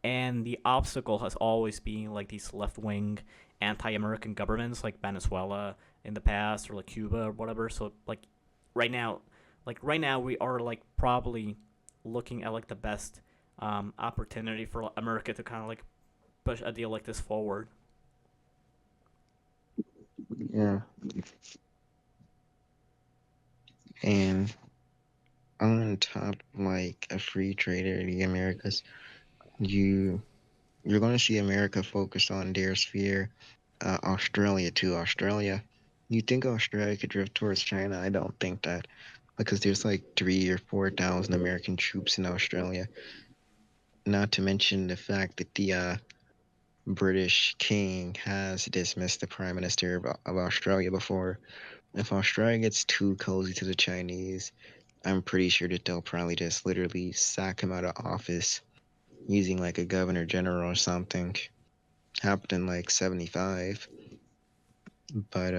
And the obstacle has always been like these left wing anti-American governments like Venezuela in the past, or like Cuba or whatever. So right now, right now we are like probably looking at like the best opportunity for America to kind of like push a deal like this forward. Yeah, and on top of like a free trade area, the Americas, you you're going to see America focus on their sphere. Australia too. Australia, you think Australia could drift towards China? I don't think that, because there's like 3 or 4 thousand American troops in Australia. Not to mention the fact that the British King has dismissed the Prime Minister of Australia before. If Australia gets too cozy to the Chinese, I'm pretty sure that they'll probably just literally sack him out of office using like a governor general or something. Happened in like 75. But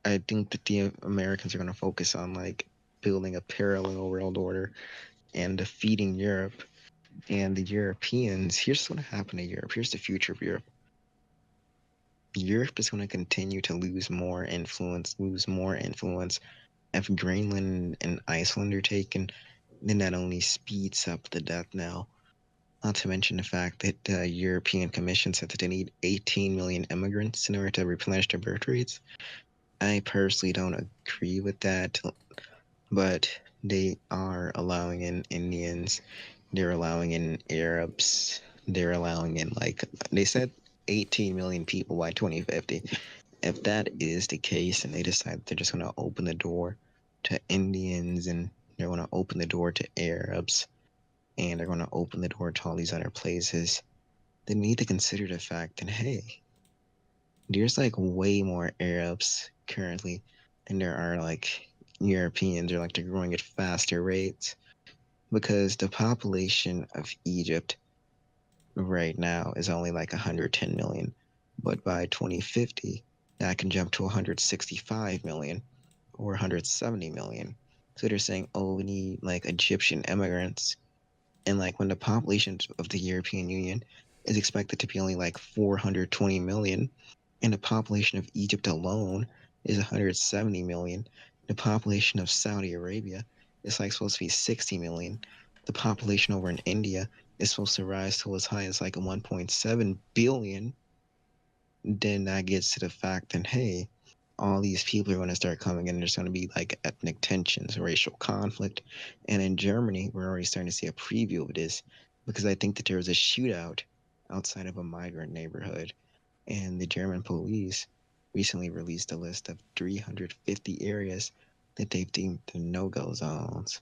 I think that the Americans are going to focus on like building a parallel world order and defeating Europe. And the Europeans, here's what's going to happen to Europe. Here's the future of Europe. Europe is going to continue to lose more influence, lose more influence. If Greenland and Iceland are taken, then that only speeds up the death knell. Not to mention the fact that the European Commission said that they need 18 million immigrants in order to replenish their birth rates. I personally don't agree with that, but they are allowing in Indians, they're allowing in Arabs, they're allowing in, like, they said 18 million people by 2050. If that is the case and they decide they're just going to open the door to Indians, and they're going to open the door to Arabs, and they're going to open the door to all these other places, they need to consider the fact that, hey, there's like way more Arabs currently than there are like Europeans, or like they're growing at faster rates, because the population of Egypt right now is only like 110 million, but by 2050 that can jump to 165 million or 170 million. So they're saying, oh, we need like Egyptian immigrants. And like when the population of the European Union is expected to be only like 420 million, and the population of Egypt alone is 170 million, the population of Saudi Arabia is like supposed to be 60 million, the population over in India is supposed to rise to as high as like 1.7 billion, then that gets to the fact that, hey, all these people are going to start coming in. There's going to be like ethnic tensions, racial conflict. And in Germany, we're already starting to see a preview of this, because I think that there was a shootout outside of a migrant neighborhood. And the German police recently released a list of 350 areas that they've deemed the no-go zones.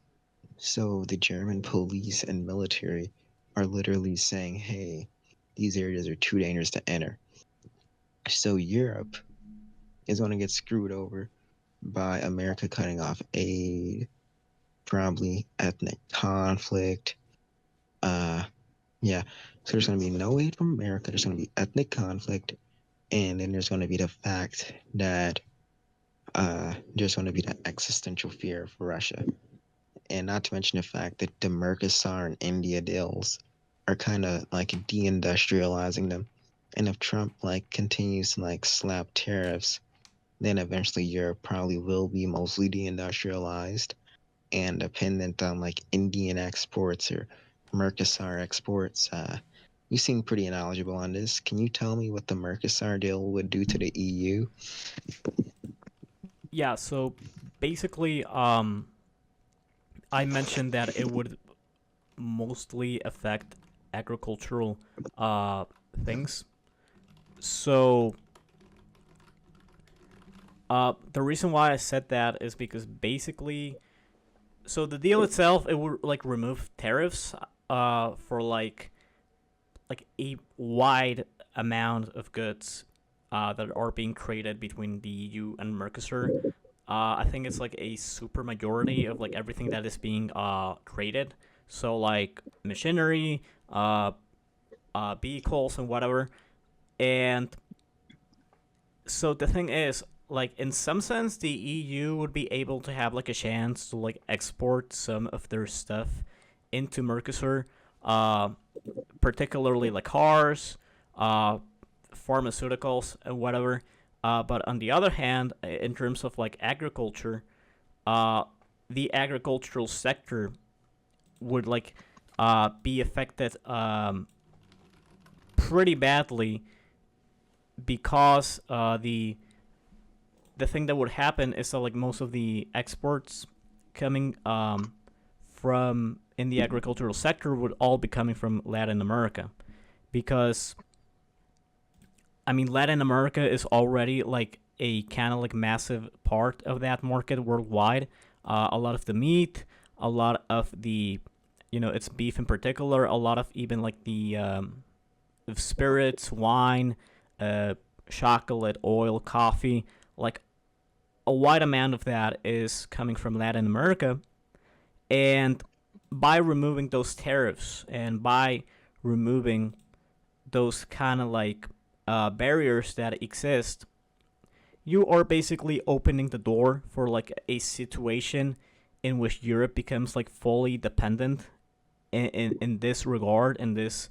So the German police and military are literally saying, hey, these areas are too dangerous to enter. So Europe is going to get screwed over by America cutting off aid, probably ethnic conflict. Yeah. So there's going to be no aid from America. There's going to be ethnic conflict, and then there's going to be the fact that there's going to be the existential fear of Russia, and not to mention the fact that the Mercosur and India deals are kind of like deindustrializing them. And if Trump like continues to like slap tariffs, then eventually Europe probably will be mostly deindustrialized and dependent on like Indian exports or Mercosur exports. You seem pretty knowledgeable on this. Can you tell me what the Mercosur deal would do to the EU? Yeah, so basically, I mentioned that it would mostly affect agricultural uh, things. So the reason why I said that is because basically, so the deal itself, it would like remove tariffs for like a wide amount of goods that are being traded between the EU and Mercosur. I think it's like a super majority of like everything that is being traded. So like machinery, vehicles, and whatever. And so the thing is, like in some sense, the EU would be able to have like a chance to like export some of their stuff into Mercosur, uh, particularly like cars, uh, pharmaceuticals, and whatever. But on the other hand, in terms of like agriculture, uh, the agricultural sector would like be affected pretty badly because the thing that would happen is that like most of the exports coming from in the agricultural sector would all be coming from Latin America, because I mean Latin America is already like a kind of like massive part of that market worldwide. A lot of the meat, a lot of the, you know, it's beef in particular, a lot of even like the of spirits, wine, uh, chocolate, oil, coffee, like a wide amount of that is coming from Latin America. And by removing those tariffs and by removing those kind of like barriers that exist, you are basically opening the door for like a situation in which Europe becomes like fully dependent in this regard, in this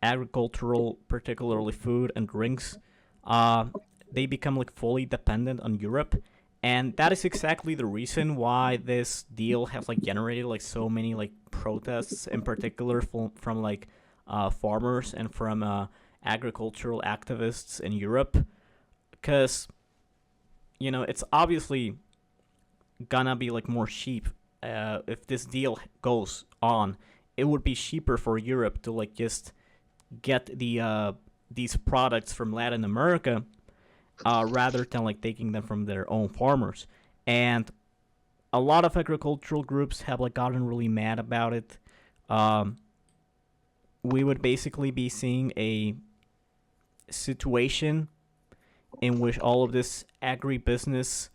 agricultural, particularly food and drinks. Uh, they become like fully dependent on Europe, and that is exactly the reason why this deal has like generated like so many like protests, in particular from like farmers and from agricultural activists in Europe, because you know it's obviously gonna be like more cheap if this deal goes on. It would be cheaper for Europe to like just get these products from Latin America rather than like taking them from their own farmers. And a lot of agricultural groups have like gotten really mad about it. Um, we would basically be seeing a situation in which all of this agribusiness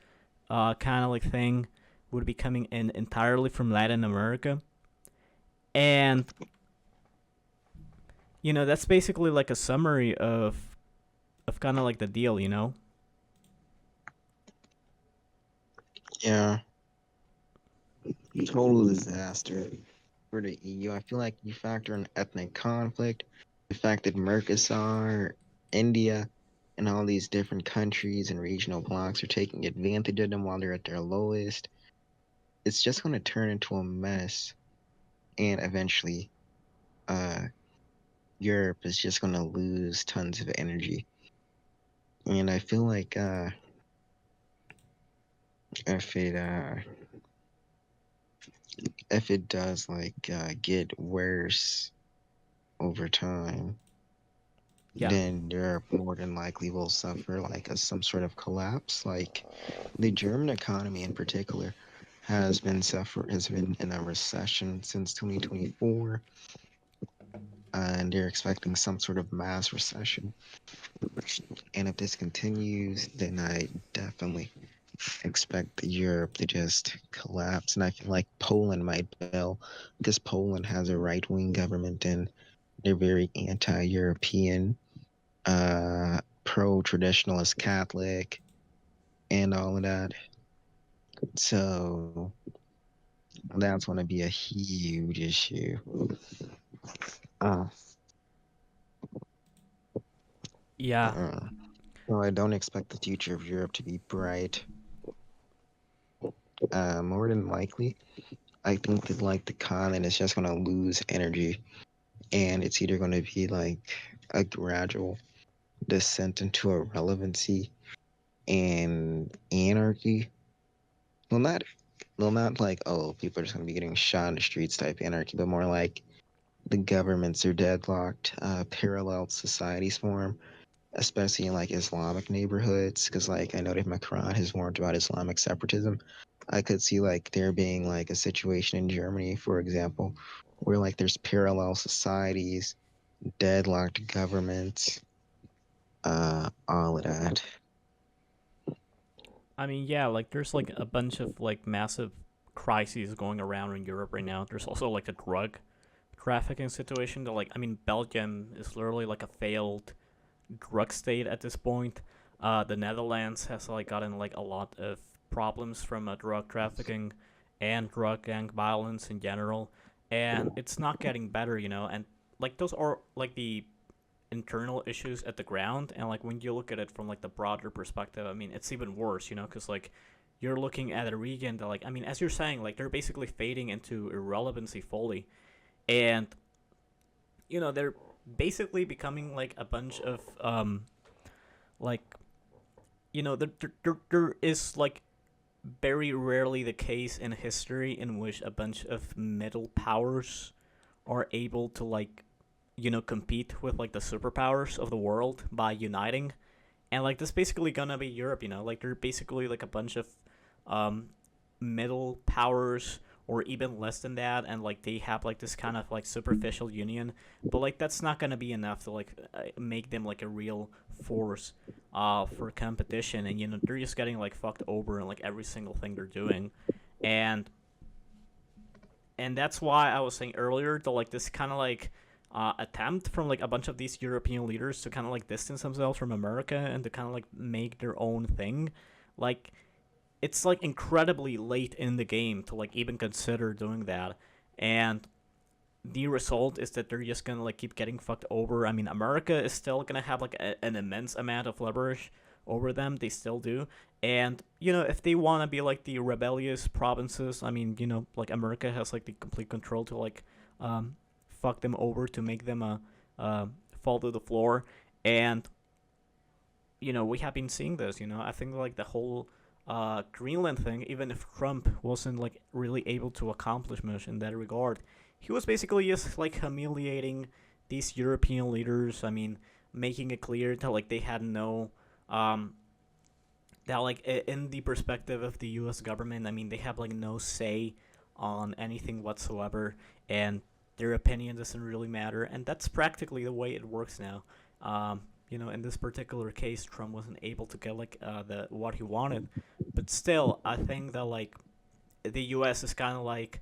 kind of like thing would be coming in entirely from Latin America. And you know that's basically like a summary of kind of like the deal, you know. Yeah, total disaster for the EU. I feel like you factor in ethnic conflict, the fact that Mercosur, India, and all these different countries and regional blocs are taking advantage of them while they're at their lowest. It's just going to turn into a mess, and eventually, uh, Europe is just going to lose tons of energy. And I feel like if it uh, if it does like get worse over time, Yeah. then Europe more than likely will suffer like some sort of collapse. Like the German economy in particular has been in a recession since 2024, and they're expecting some sort of mass recession. And if this continues, then I definitely expect Europe to just collapse. And I feel like Poland might fail because Poland has a right wing government and they're very anti European, pro traditionalist Catholic, and all of that. So that's going to be a huge issue. Uh, Yeah. so I don't expect the future of Europe to be bright. More than likely, I think that like the continent is just going to lose energy, and it's either going to be like a gradual descent into irrelevancy and anarchy. Well, not like, oh, people are just going to be getting shot in the streets type anarchy, but more like the governments are deadlocked, parallel societies form, especially in like Islamic neighborhoods, because like I know that Macron has warned about Islamic separatism. I could see like there being like a situation in Germany, for example, where like there's parallel societies, deadlocked governments, all of that. I mean, yeah, like there's like a bunch of like massive crises going around in Europe right now. There's also like a drug trafficking situation that like I mean Belgium is literally like a failed drug state at this point. The Netherlands has like gotten like a lot of problems from drug trafficking and drug gang violence in general, and it's not getting better, you know. And like those are like the internal issues at the ground, and like when you look at it from like the broader perspective, I mean it's even worse, you know, because like you're looking at a region that like I mean as you're saying like they're basically fading into irrelevancy fully, and you know they're basically becoming like a bunch of like you know there is like very rarely the case in history in which a bunch of middle powers are able to like you know compete with like the superpowers of the world by uniting, and like this basically gonna be Europe, you know, like they're basically like a bunch of um middle powers or even less than that, and like they have like this kind of like superficial union, but like that's not gonna be enough to like make them like a real force for competition, and you know they're just getting like fucked over in like every single thing they're doing, and that's why I was saying earlier that like this kind of like attempt from like a bunch of these European leaders to kind of like distance themselves from America and to kind of like make their own thing, like it's like incredibly late in the game to like even consider doing that, and the result is that they're just gonna like keep getting fucked over. I mean, America is still gonna have like an immense amount of leverage over them. They still do, and you know if they want to be like the rebellious provinces, I mean, you know, like America has like the complete control to like um, fuck them over to make them fall to the floor, and you know we have been seeing this. You know, I think like the whole Greenland thing, even if Trump wasn't like really able to accomplish much in that regard, he was basically just like humiliating these European leaders. I mean, making it clear that like they had no um, that like in the perspective of the U.S. government, I mean they have like no say on anything whatsoever, and their opinion doesn't really matter, and that's practically the way it works now. You know, in this particular case, Trump wasn't able to get like the what he wanted, but still, I think that like the U.S. is kind of like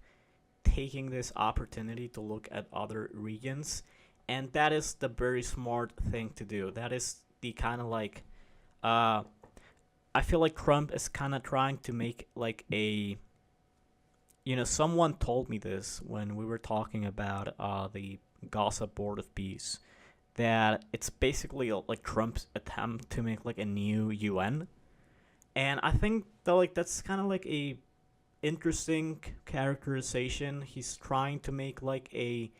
taking this opportunity to look at other regions, and that is the very smart thing to do. That is the kind of like uh, I feel like Trump is kind of trying to make like a you know someone told me this when we were talking about the Gossip Board of Peace, that it's basically like Trump's attempt to make like a new UN, and I think that like that's kind of like a interesting characterization. He's trying to make like a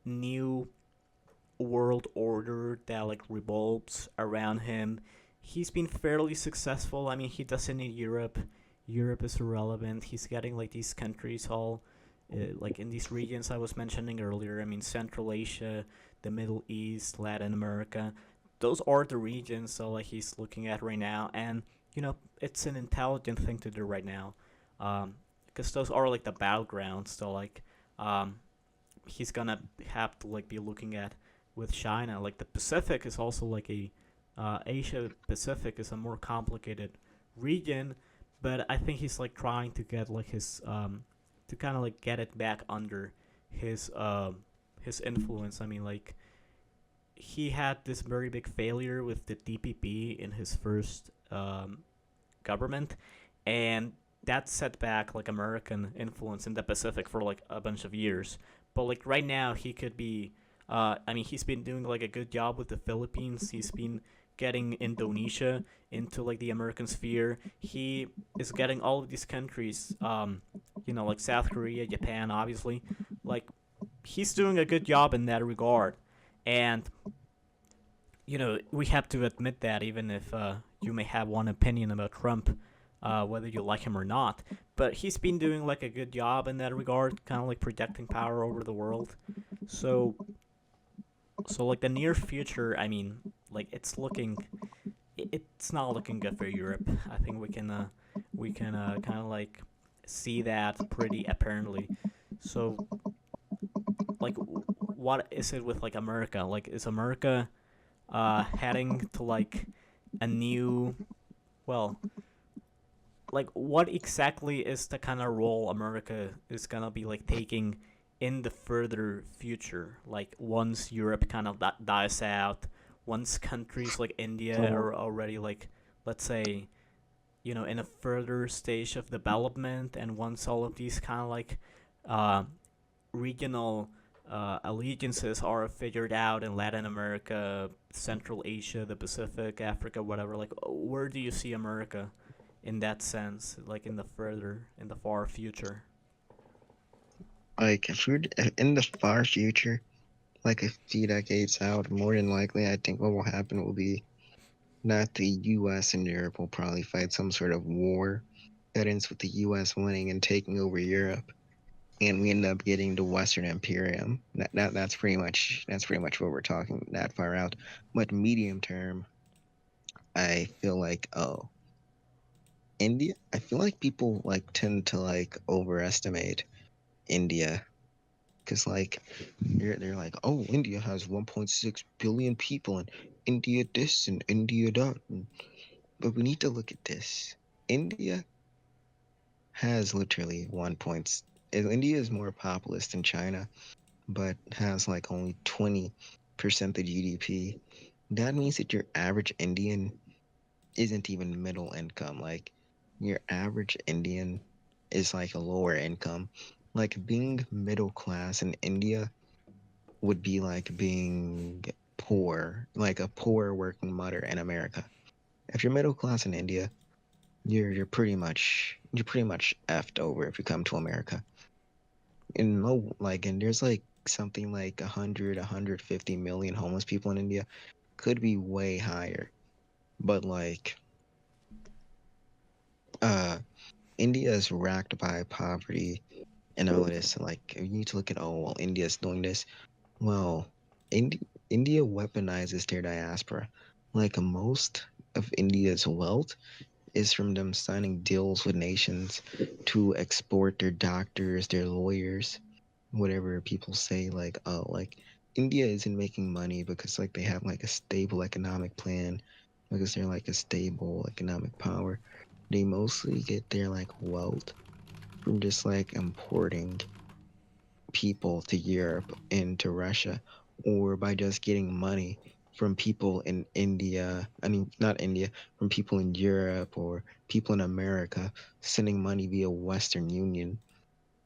new world order that like revolves around him. He's been fairly successful. I mean, he does it in Europe. Europe is irrelevant. He's getting like these countries all like in these regions I was mentioning earlier. I mean, Central Asia, the Middle East, Latin America. Those are the regions that like he's looking at right now, and you know it's an intelligent thing to do right now, because those are like the battlegrounds. So like, he's gonna have to like be looking at with China. Like the Pacific is also like a Asia Pacific is a more complicated region, but I think he's like trying to get like his to kind of like get it back under his influence. I mean like he had this very big failure with the DPP in his first government, and that set back like American influence in the Pacific for like a bunch of years. But like right now, he could be. I mean, he's been doing like a good job with the Philippines. He's been getting Indonesia into like the American sphere. He is getting all of these countries, you know, like South Korea, Japan, obviously, like he's doing a good job in that regard, and we have to admit that, even if you may have one opinion about Trump, whether you like him or not. But he's been doing like a good job in that regard, kind of like projecting power over the world. So, like the near future, I mean, like it's not looking good for Europe. I think we can kind of like see that pretty apparently. So, like, what is it with like America? Like, is America heading to like a new, well, like what exactly is the kind of role America is gonna be like taking in the further future? Like once Europe kind of dies out, once countries like India So are already like, let's say, in a further stage of development, and once all of these kind of like uh, regional allegiances are figured out in Latin America, Central Asia, the Pacific, Africa, whatever. Like, where do you see America in that sense? Like in the far future? like if we're in the far future, like a few decades out, more than likely, I think what will happen will be not the U.S. and Europe will probably fight some sort of war that ends with the U.S. winning and taking over Europe, and we end up getting the Western Imperium. That's pretty much what we're talking that far out. But medium term, I feel like India. I feel like people like tend to like overestimate India because like they're like, oh, India has 1.6 billion people, and India this and India that. But we need to look at this. India has literally 1 point. India is more populous than China, but has like only 20% of GDP. That means that your average Indian isn't even middle income. Like your average Indian is like a lower income. Like being middle class in India would be like being poor, like a poor working mother in America. If you're middle class in India, you're pretty much effed over if you come to America. And there's like something like 150 million homeless people in India. Could be way higher, but like uh India is racked by poverty and all this. Like you need to look at, oh well, India's doing this. Well, India weaponizes their diaspora. Like most of India's wealth is from them signing deals with nations to export their doctors, their lawyers, whatever people say. Like, oh, like India isn't making money because like they have like a stable economic plan, because they're like a stable economic power. They mostly get their like wealth from just like importing people to Europe and to Russia, or by just getting money from people in India. I mean, not India, from people in Europe or people in America sending money via Western Union.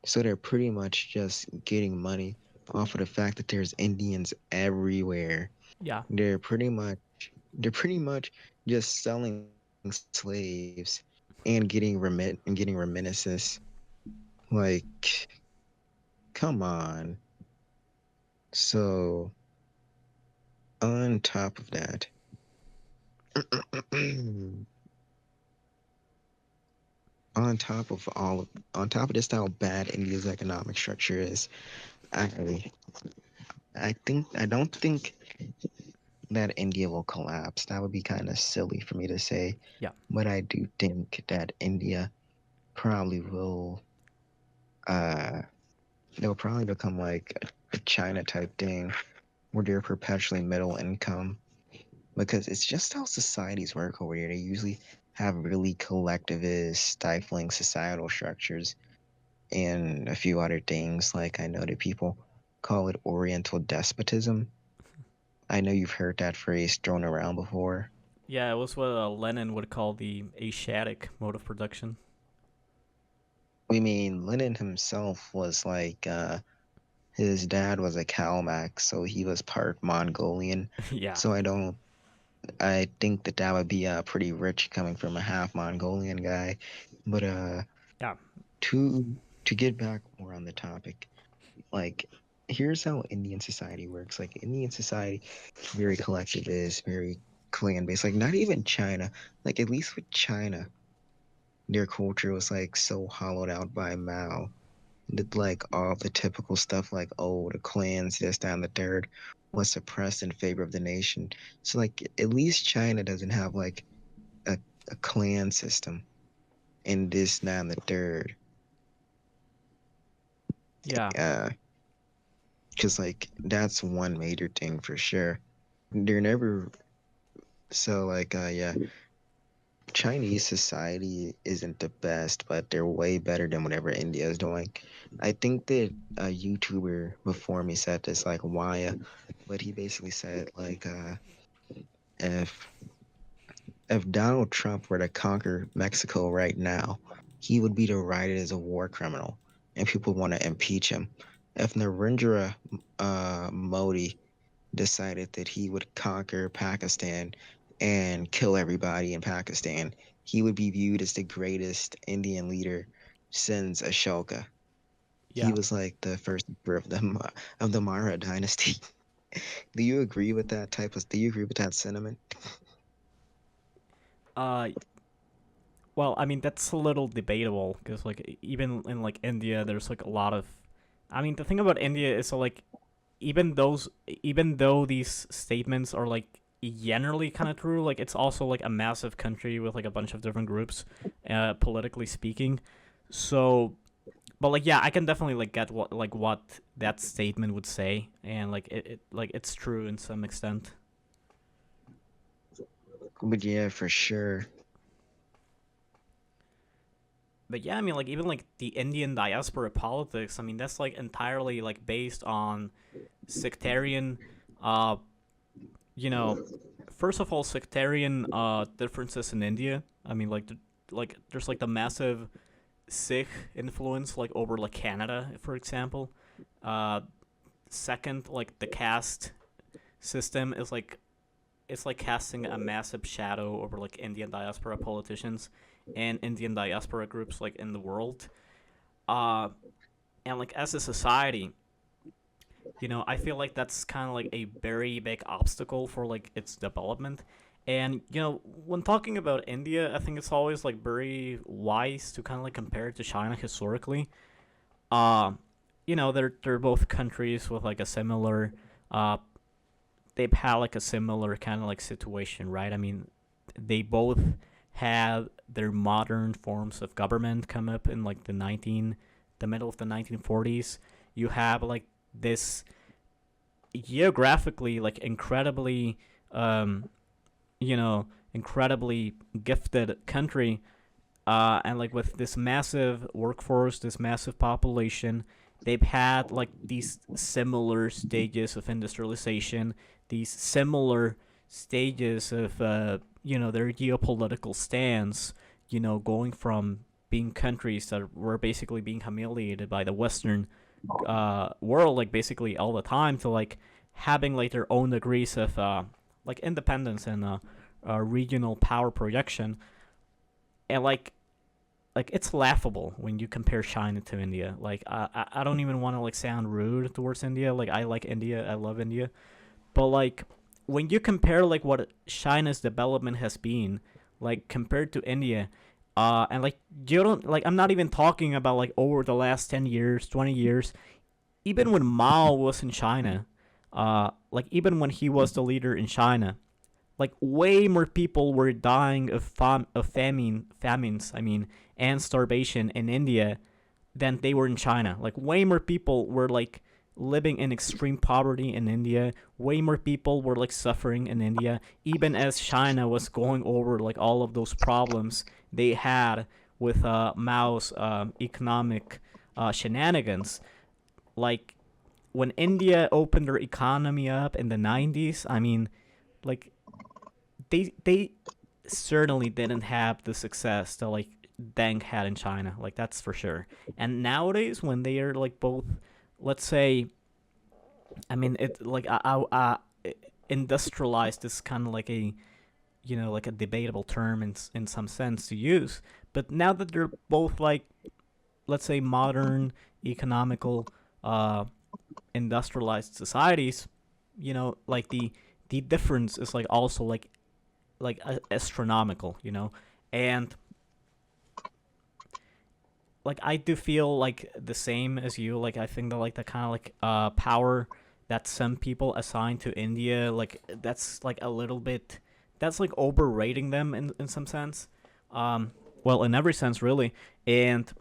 So they're pretty much just getting money off of the fact that there's Indians everywhere. Yeah, They're pretty much just selling slaves and getting remittances. Like, come on. So on top of that, on top of on top of this, how bad India's economic structure is, I I don't think that India will collapse. That would be kind of silly for me to say, yeah, but I do think that India probably will uh they'll probably become like a China type thing where they're perpetually middle income, because it's just how societies work over here. They usually have really collectivist, stifling societal structures and a few other things. Like I know that people call it Oriental despotism. I know you've heard that phrase thrown around before. yeah. It was what Lenin would call the Asiatic mode of production. We mean Lenin himself was like his dad was a Kalmyk, so he was part Mongolian. Yeah, So I think that that would be pretty rich coming from a half Mongolian guy. But yeah, to to get back more on the topic, like here's how Indian society works. Like Indian society, very collectivist, very clan based. Like not even China. Like at least with China, their culture was like so hollowed out by Mao. Did like all the typical stuff like oh the clans, this, that, and the third was suppressed in favor of the nation. So like at least China doesn't have like a, a clan system in this, that, and the third. Yeah. Uh, because like that's one major thing for sure. They're never so like yeah, Chinese society isn't the best, but they're way better than whatever India is doing. I think that a YouTuber before me said this, like Waya, but he basically said like if if Donald Trump were to conquer Mexico right now, he would be derided as a war criminal, and people want to impeach him. If Narendra Modi decided that he would conquer Pakistan and kill everybody in Pakistan, he would be viewed as the greatest Indian leader since Ashoka. He Yeah. was like the first emperor of the Mara dynasty. Do you agree with that type of? Do you agree with that sentiment? Uh, well, I mean that's a little debatable because like even in like India, there's like a lot of. I mean, the thing about India is like even though these statements are like generally kind of true, like it's also like a massive country with like a bunch of different groups, politically speaking. So, but like yeah, I can definitely like get what that statement would say, and like it like it's true in some extent. But yeah, for sure. But yeah, I mean like even like the Indian diaspora politics, I mean that's like entirely like based on sectarian uh you know, first of all, sectarian differences in India. I mean, like there's like the massive Sikh influence like over like Canada, for example. Uh, Second, like the caste system is like it's like casting a massive shadow over like Indian diaspora politicians and Indian diaspora groups like in the world. Uh, and like as a society, I feel like that's kind of like a very big obstacle for like its development. And when talking about India, I think it's always like very wise to kind of like compare it to China historically. Uh, they're both countries with like a similar uh they've had like a similar kind of like situation, right? I mean, they both had their modern forms of government come up in like the middle of the 1940s. You have like this geographically like incredibly um incredibly gifted country, and like with this massive workforce, this massive population. They've had like these similar stages of industrialization, these similar stages of their geopolitical stance, going from being countries that were basically being humiliated by the Western world like basically all the time, to like having like their own degrees of like independence and regional power projection. And like it's laughable when you compare China to India. Like I don't even want to like sound rude towards India. Like I like India, I love India, but like when you compare like what China's development has been like compared to India, and like you don't like I'm not even talking about like over the last 10 years, 20 years. Even when Mao was in China, like even when he was the leader in China, like way more people were dying of famines. I mean, and starvation in India than they were in China. Like way more people were like living in extreme poverty in India. Way more people were like suffering in India, even as China was going over like all of those problems they had with Mao's economic shenanigans. Like when India opened their economy up in the 90s, I mean, like they certainly didn't have the success that like Deng had in China. Like that's for sure. And nowadays, when they are like both, let's say, I mean, it like industrialized is kind of like a like a debatable term in some sense to use. But now that they're both like, let's say, modern economical industrialized societies, like the difference is like also like astronomical, and like I do feel like the same as you. Like I think that like the kind of like power that some people assign to India, like that's like a little bit, that's like overrating them in some sense. Um, well, in every sense really, and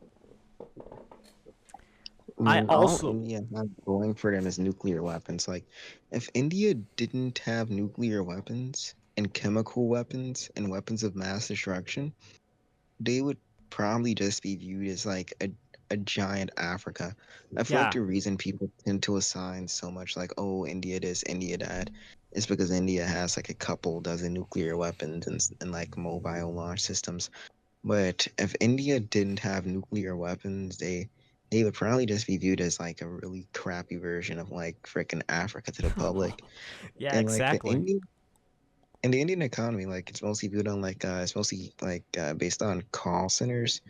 I I mean, all also India has going for them is nuclear weapons. Like, if India didn't have nuclear weapons and chemical weapons and weapons of mass destruction, they would probably just be viewed as like a giant Africa. I feel like yeah the reason people tend to assign so much like, oh, India this, India that, is because India has like a couple dozen nuclear weapons and like mobile launch systems. But if India didn't have nuclear weapons, they would probably just be viewed as like a really crappy version of like freaking Africa to the public. yeah And like exactly. the Indian economy, like it's mostly built on like it's mostly like based on call centers.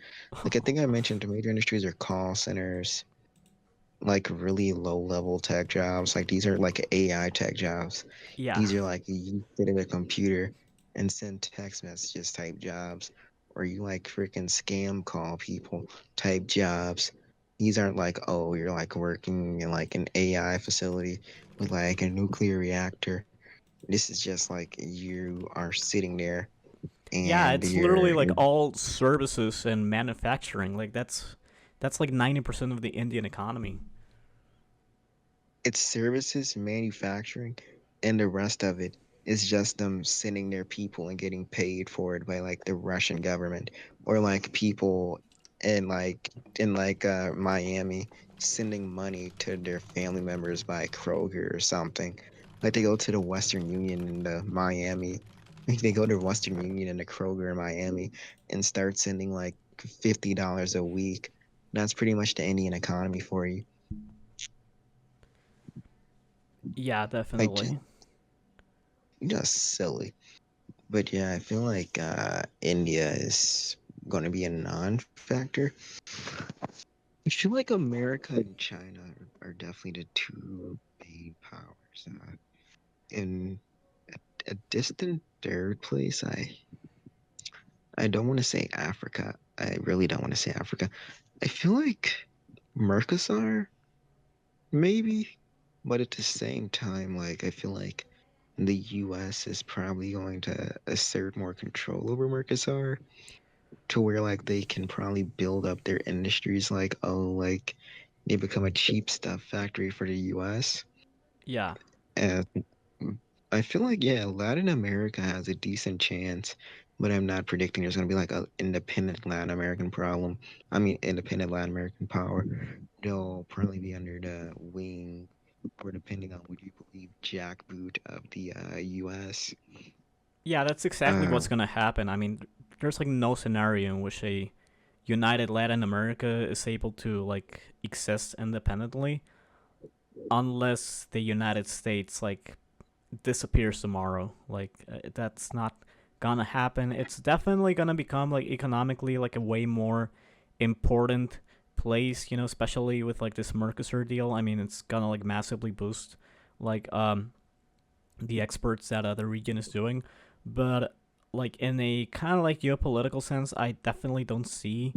Like I think I mentioned the major industries are call centers, like really low level tech jobs. Like these are like AI tech jobs. Yeah, These are like you sit at a computer and send text messages type jobs, or you like freaking scam call people type jobs. These aren't like, oh, you're like working in like an AI facility with like a nuclear reactor. This is just like you are sitting there yeah, and it's literally like you're all services and manufacturing. Like that's like 90% of the Indian economy. it's services, manufacturing, and the rest of it is just them sending their people and getting paid for it by like the Russian government or like people in Miami sending money to their family members by Kroger or something. Like they go to the Western Union in the Miami. Like they go to Western Union and the Kroger in Miami and start sending like $50 a week. That's pretty much the Indian economy for you. Yeah, Like definitely. just silly. But yeah, I feel like India is going to be a non-factor. I feel like America and China are definitely the two main powers. In a distant third place, I don't want to say Africa. I really don't want to say Africa. I feel like Mercosur, maybe, but at the same time, like I feel like the U.S. is probably going to assert more control over Mercosur to where like they can probably build up their industries like oh like they become a cheap stuff factory for the US. Yeah. And I feel like yeah, Latin America has a decent chance, but I'm not predicting there's gonna be like a independent Latin American problem. I mean independent Latin American power. They'll probably be under the wing or depending on what you believe jackboot of the US. Yeah, that's exactly Uh what's gonna happen. I mean, there's like no scenario in which a united Latin America is able to like exist independently unless the United States like disappears tomorrow. Like that's not gonna happen. It's definitely gonna become like economically like a way more important place, especially with like this Mercosur deal. I mean, it's gonna like massively boost like the exports that the region is doing, but like in a kind of like geopolitical sense, I definitely don't see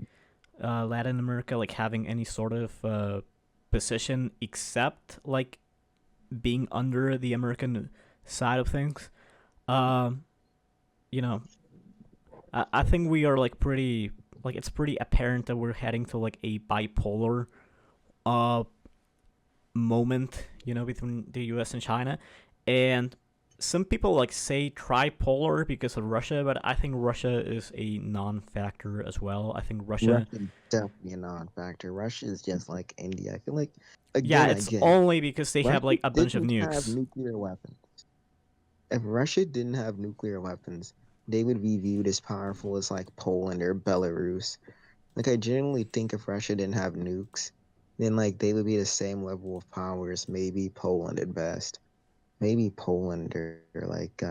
Latin America like having any sort of position except like being under the American side of things. Um, you know, I think we are like pretty like it's pretty apparent that we're heading to like a bipolar uh moment, between the U.S. and China, and some people like say tripolar because of Russia, but I think Russia is a non-factor as well. I think Russia, Russia is definitely a non-factor. Russia is just like India. I feel like yeah, again, it's again, only because they have Russia like a bunch of didn't have nukes. nuclear weapons. If Russia didn't have nuclear weapons, they would be viewed as powerful as like Poland or Belarus. Like I generally think if Russia didn't have nukes, then like they would be the same level of power as maybe Poland at best. Maybe Poland or like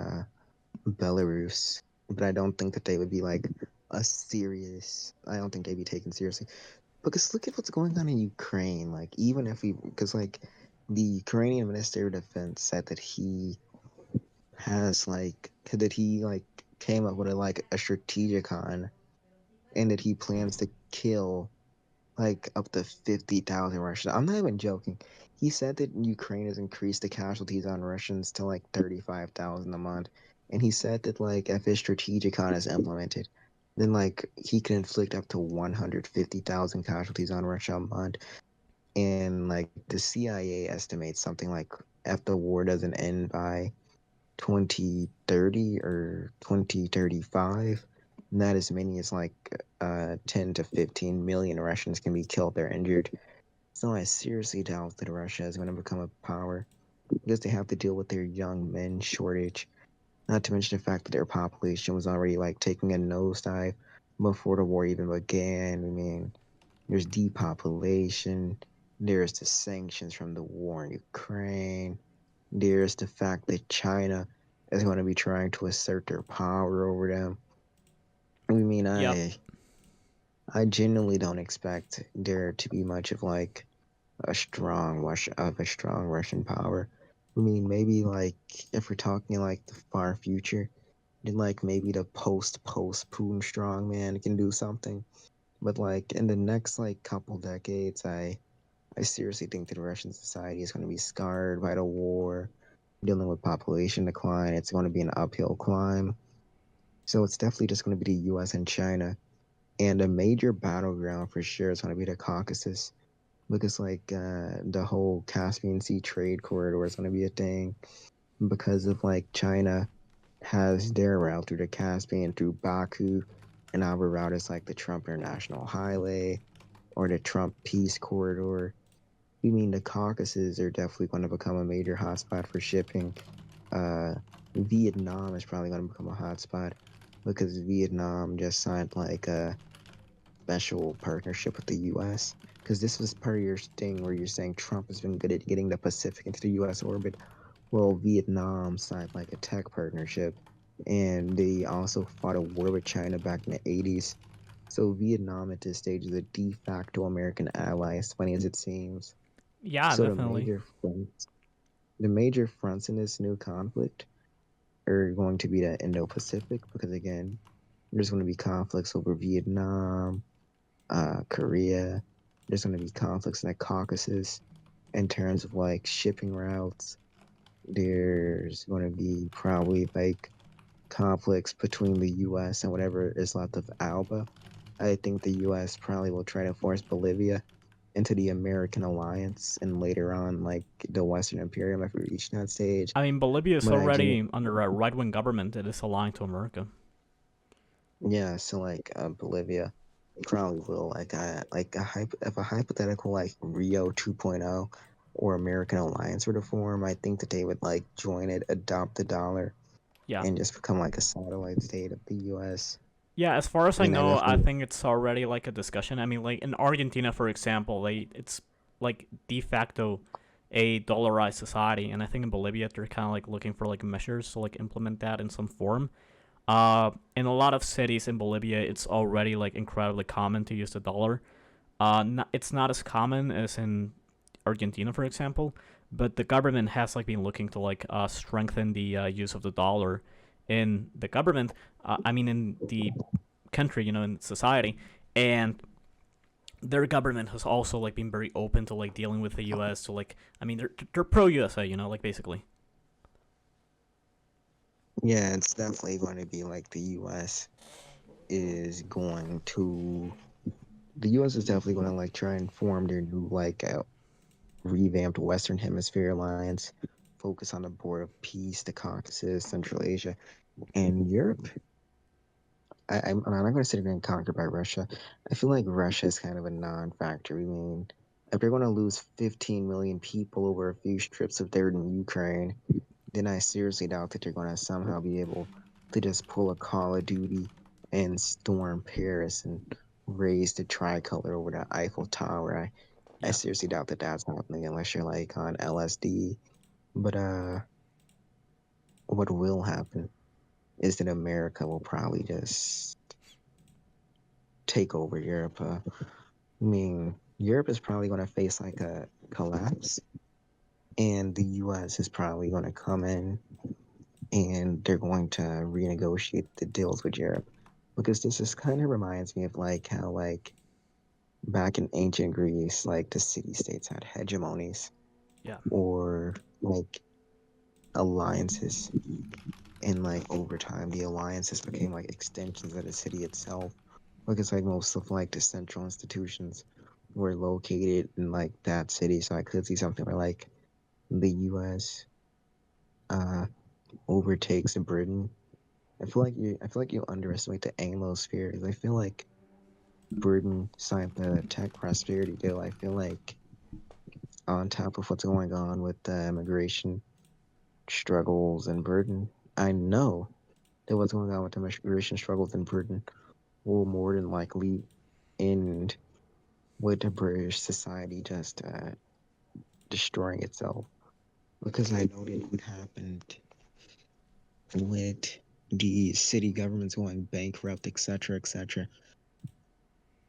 Belarus. But I don't think that they would be like a serious I don't think they'd be taken seriously. Because look at what's going on in Ukraine. Like even if we because like the Ukrainian Minister of Defense said that he came up with a strategicon, and that he plans to kill like up to 50,000 Russians. I'm not even joking. He said that Ukraine has increased the casualties on Russians to like 35,000 a month. And he said that like if his strategicon is implemented, then like he can inflict up to 150,000 casualties on Russia a month. And like the CIA estimates something like if the war doesn't end by 2030 or 2035, not as many as like 10 to 15 million Russians can be killed or injured. So I seriously doubt that Russia is going to become a power because they have to deal with their young men shortage. Not to mention the fact that their population was already like taking a nosedive before the war even began. I mean, there's depopulation, there's the sanctions from the war in Ukraine, there's the fact that China is going to be trying to assert their power over them. I mean, Yep. I genuinely don't expect there to be much of like a strong Russian power. I mean, maybe like if we're talking like the far future, then like maybe the post Putin strongman can do something. But like in the next like couple decades, I seriously think that Russian society is going to be scarred by the war, dealing with population decline. It's going to be an uphill climb. So it's definitely just going to be the US and China. And a major battleground for sure is going to be the Caucasus, because like the whole Caspian Sea trade corridor is going to be a thing, because of like China has their route through the Caspian through Baku, and our route is like the Trump International Highway or the Trump Peace Corridor. You mean the Caucasus are definitely going to become a major hotspot for shipping. Uh, Vietnam is probably going to become a hotspot because Vietnam just signed like a special partnership with the U.S. Because this was part of your thing where you're saying Trump has been good at getting the Pacific into the U.S. orbit. Well, Vietnam signed like a tech partnership, and they also fought a war with China back in the 80s. So Vietnam at this stage is a de facto American ally, as funny as it seems. Yeah, So definitely. the major fronts in this new conflict are going to be the Indo-Pacific, because again, there's going to be conflicts over Vietnam, Korea. There's going to be conflicts in the Caucasus in terms of like shipping routes. There's going to be probably like conflicts between the U.S. and whatever is left of Alba. I think the U.S. probably will try to force Bolivia into the American alliance, and later on, like the Western Imperium, if we reach that stage. I mean, Bolivia is But already under a right-wing government that is aligned to America. yeah, so like Bolivia probably will if a hypothetical like Rio 2.0 or American alliance were to form, I think that they would like join it, adopt the dollar, Yeah. and just become like a satellite state of the U.S. Yeah, as far as I And I know, I definitely think it's already like a discussion. I mean, like in Argentina, for example, it's like de facto a dollarized society, and I think in Bolivia they're kind of like looking for like measures to like implement that in some form. In a lot of cities in Bolivia, it's already like incredibly common to use the dollar. It's not as common as in Argentina, for example, but the government has like been looking to like strengthen the use of the dollar in the government. I mean, in the country, in society, and their government has also like been very open to like dealing with the U.S. So like, I mean, they're pro USA, like basically. yeah, it's definitely going to be like is going to the U.S. is definitely going to like try and form their new revamped Western Hemisphere alliance, focus on the Board of Peace, the Caucasus, Central Asia, and Europe. I'm not going to say they're getting conquered by Russia. I feel like Russia is kind of a non-factor. I mean, if they're going to lose 15 million people over a few strips of dirt in Ukraine, then I seriously doubt that they're going to somehow be able to just pull a Call of Duty and storm Paris and raise the tricolor over the Eiffel Tower. I Yeah. seriously doubt that that's happening unless you're like on LSD. But what will happen is that America will probably just take over Europe. I mean, Europe is probably going to face like a collapse, and the U.S. is probably going to come in and they're going to renegotiate the deals with Europe, because this just kind of reminds me of like how like back in ancient Greece, like the city states had hegemonies Yeah. or like alliances, and like over time the alliances became like extensions of the city itself, because like most of like the central institutions were located in like that city. So I could see something where like the US uh overtakes Britain. I feel like you underestimate the Anglosphere. I feel like Britain signed the tech prosperity deal. I feel like on top of what's going on with the immigration struggles in Britain, I know that what's going on with the immigration struggles in Britain will more than likely end with the British society just destroying itself. Because I know that what happened with the city governments going bankrupt, etc., etc.,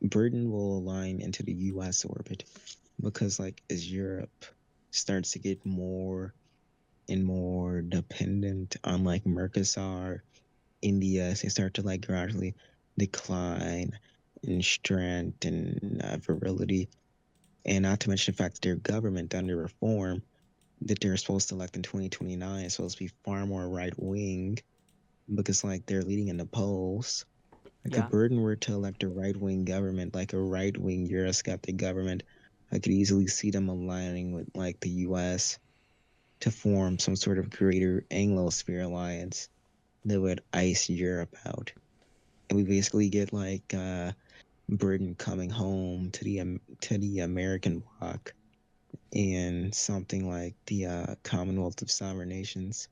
Britain will align into the U.S. orbit, because like as Europe starts to get more and more dependent on like Mercosur, India, they start to like gradually decline in strength and virility, and not to mention the fact that their government under reform that they're supposed to elect in 2029 is supposed to be far more right wing, because like they're leading in the polls. Like if Yeah. Burton were to elect a right wing government, like a right wing Eurosceptic government, I could easily see them aligning with like the US to form some sort of greater Anglosphere alliance that would ice Europe out. And we basically get like Britain coming home to the American bloc, and something like the Commonwealth of Sovereign Nations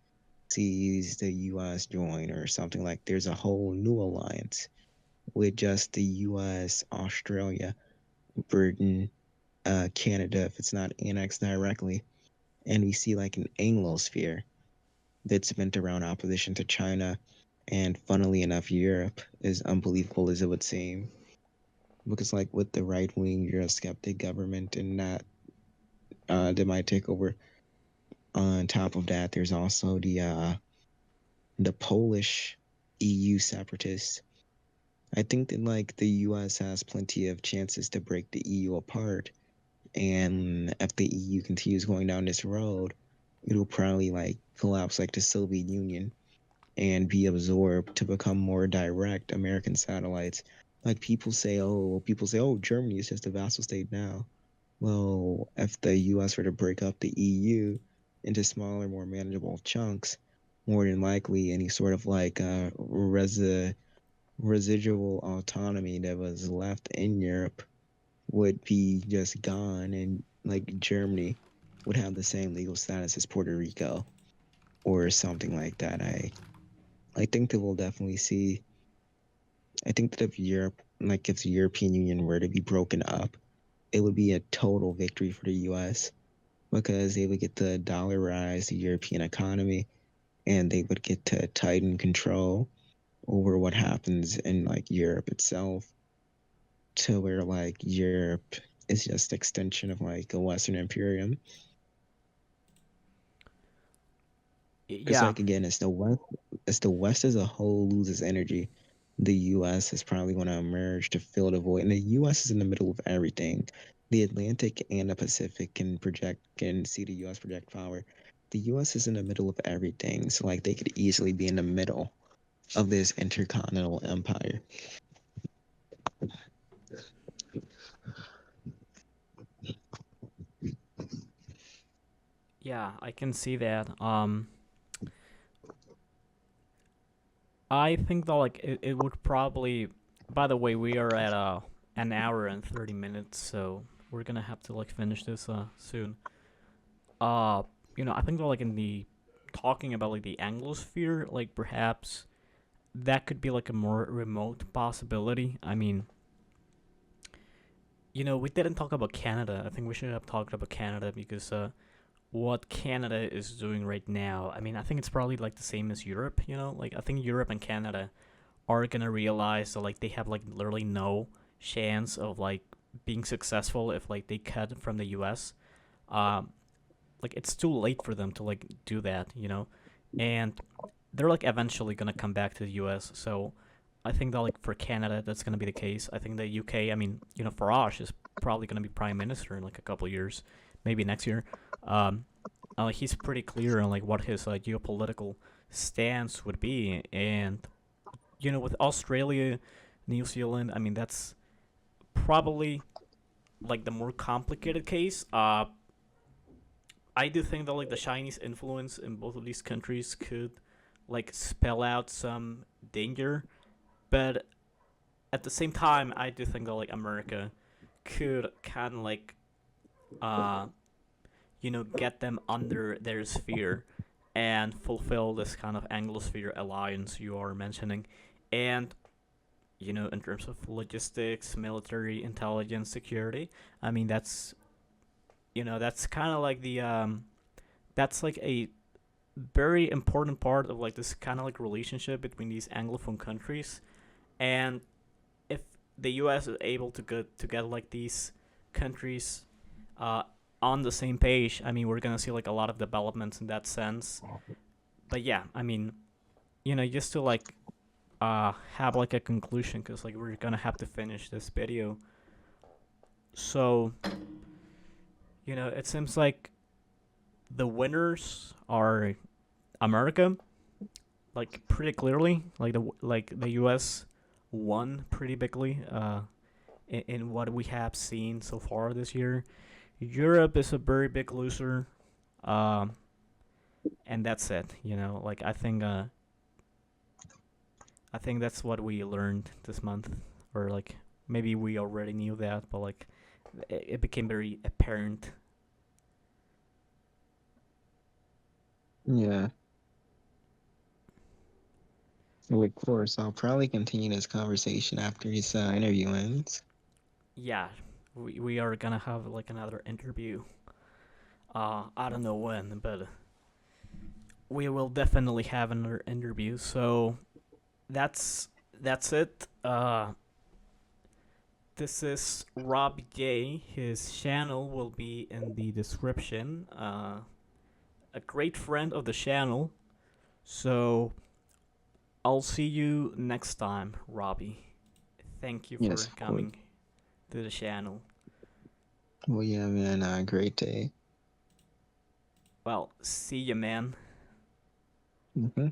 sees the US join, or something like there's a whole new alliance with just the US, Australia, Britain, Canada, if it's not annexed directly. And we see like an Anglosphere that's bent around opposition to China. And funnily enough, Europe, as unbelievable as it would seem, because like with the right wing Eurosceptic government and that they might take over. On top of that, there's also the Polish EU separatists. I think that like the US has plenty of chances to break the EU apart, and if the EU continues going down this road, it'll probably like collapse like the Soviet Union and be absorbed to become more direct American satellites. Like people say, oh, Germany is just a vassal state now. Well, if the US were to break up the EU into smaller, more manageable chunks, more than likely any sort of like residual autonomy that was left in Europe would be just gone, and like Germany would have the same legal status as Puerto Rico or something like that. I think that we'll definitely see. I think that if Europe, like if the European Union were to be broken up, it would be a total victory for the US, because they would get to dollarize the European economy, and they would get to tighten control over what happens in like Europe itself, to where like Europe is just extension of like a Western imperium. Because Yeah. like again, as the West as a whole loses energy, the U.S. is probably going to emerge to fill the void. And the U.S. is in the middle of everything. The Atlantic and the Pacific can see the U.S. project power. The U.S. is in the middle of everything, so like they could easily be in the middle of this intercontinental empire. Yeah, I can see that. I think that like it would probably. By the way, we are at an hour and 30 minutes, so we're gonna have to like finish this soon. Uh, I think that like in the talking about like the Anglosphere, like perhaps that could be like a more remote possibility. I mean, we didn't talk about Canada. I think we should have talked about Canada because what Canada is doing right now. I mean, I think it's probably like the same as Europe. Like I think Europe and Canada are gonna realize that like they have like literally no chance of like being successful if like they cut from the U.S. Um, like it's too late for them to like do that, you know, and they're like eventually gonna come back to the U.S. So I think that like for Canada that's gonna be the case. I think the UK, I mean, you know, Farage is probably gonna be prime minister in like a couple of years, maybe next year. Um, he's pretty clear on like what his geopolitical stance would be, and you know, with Australia, New Zealand, I mean, that's probably like the more complicated case. I do think that like the Chinese influence in both of these countries could like spell out some danger, but at the same time, I do think that like America could kind of like uh you know get them under their sphere and fulfill this kind of Anglosphere alliance you are mentioning, and you know in terms of logistics, military intelligence, security. I mean that's you know that's kind of like the that's like a very important part of like this kind of like relationship between these anglophone countries, and if the US is able to get like these countries uh on the same page, I mean we're gonna see like a lot of developments in that sense. But yeah, I mean, you know, just to like have like a conclusion, because like we're gonna have to finish this video. So you know it seems like the winners are America, like pretty clearly. Like the U.S. won pretty bigly. In what we have seen so far this year, Europe is a very big loser. Um, and that's it. You know, like I think that's what we learned this month, or like maybe we already knew that, but like it became very apparent. Yeah. Well, of course, I'll probably continue this conversation after this interview ends. Yeah, we are gonna have like another interview. I don't know when, but we will definitely have another interview. So that's it. This is Rob Gay. His channel will be in the description. A great friend of the channel. So I'll see you next time, Robbie. Thank you for Yes, of course. coming to the channel. Well, yeah, man. Great day. Well, see you, man. Mm-hmm.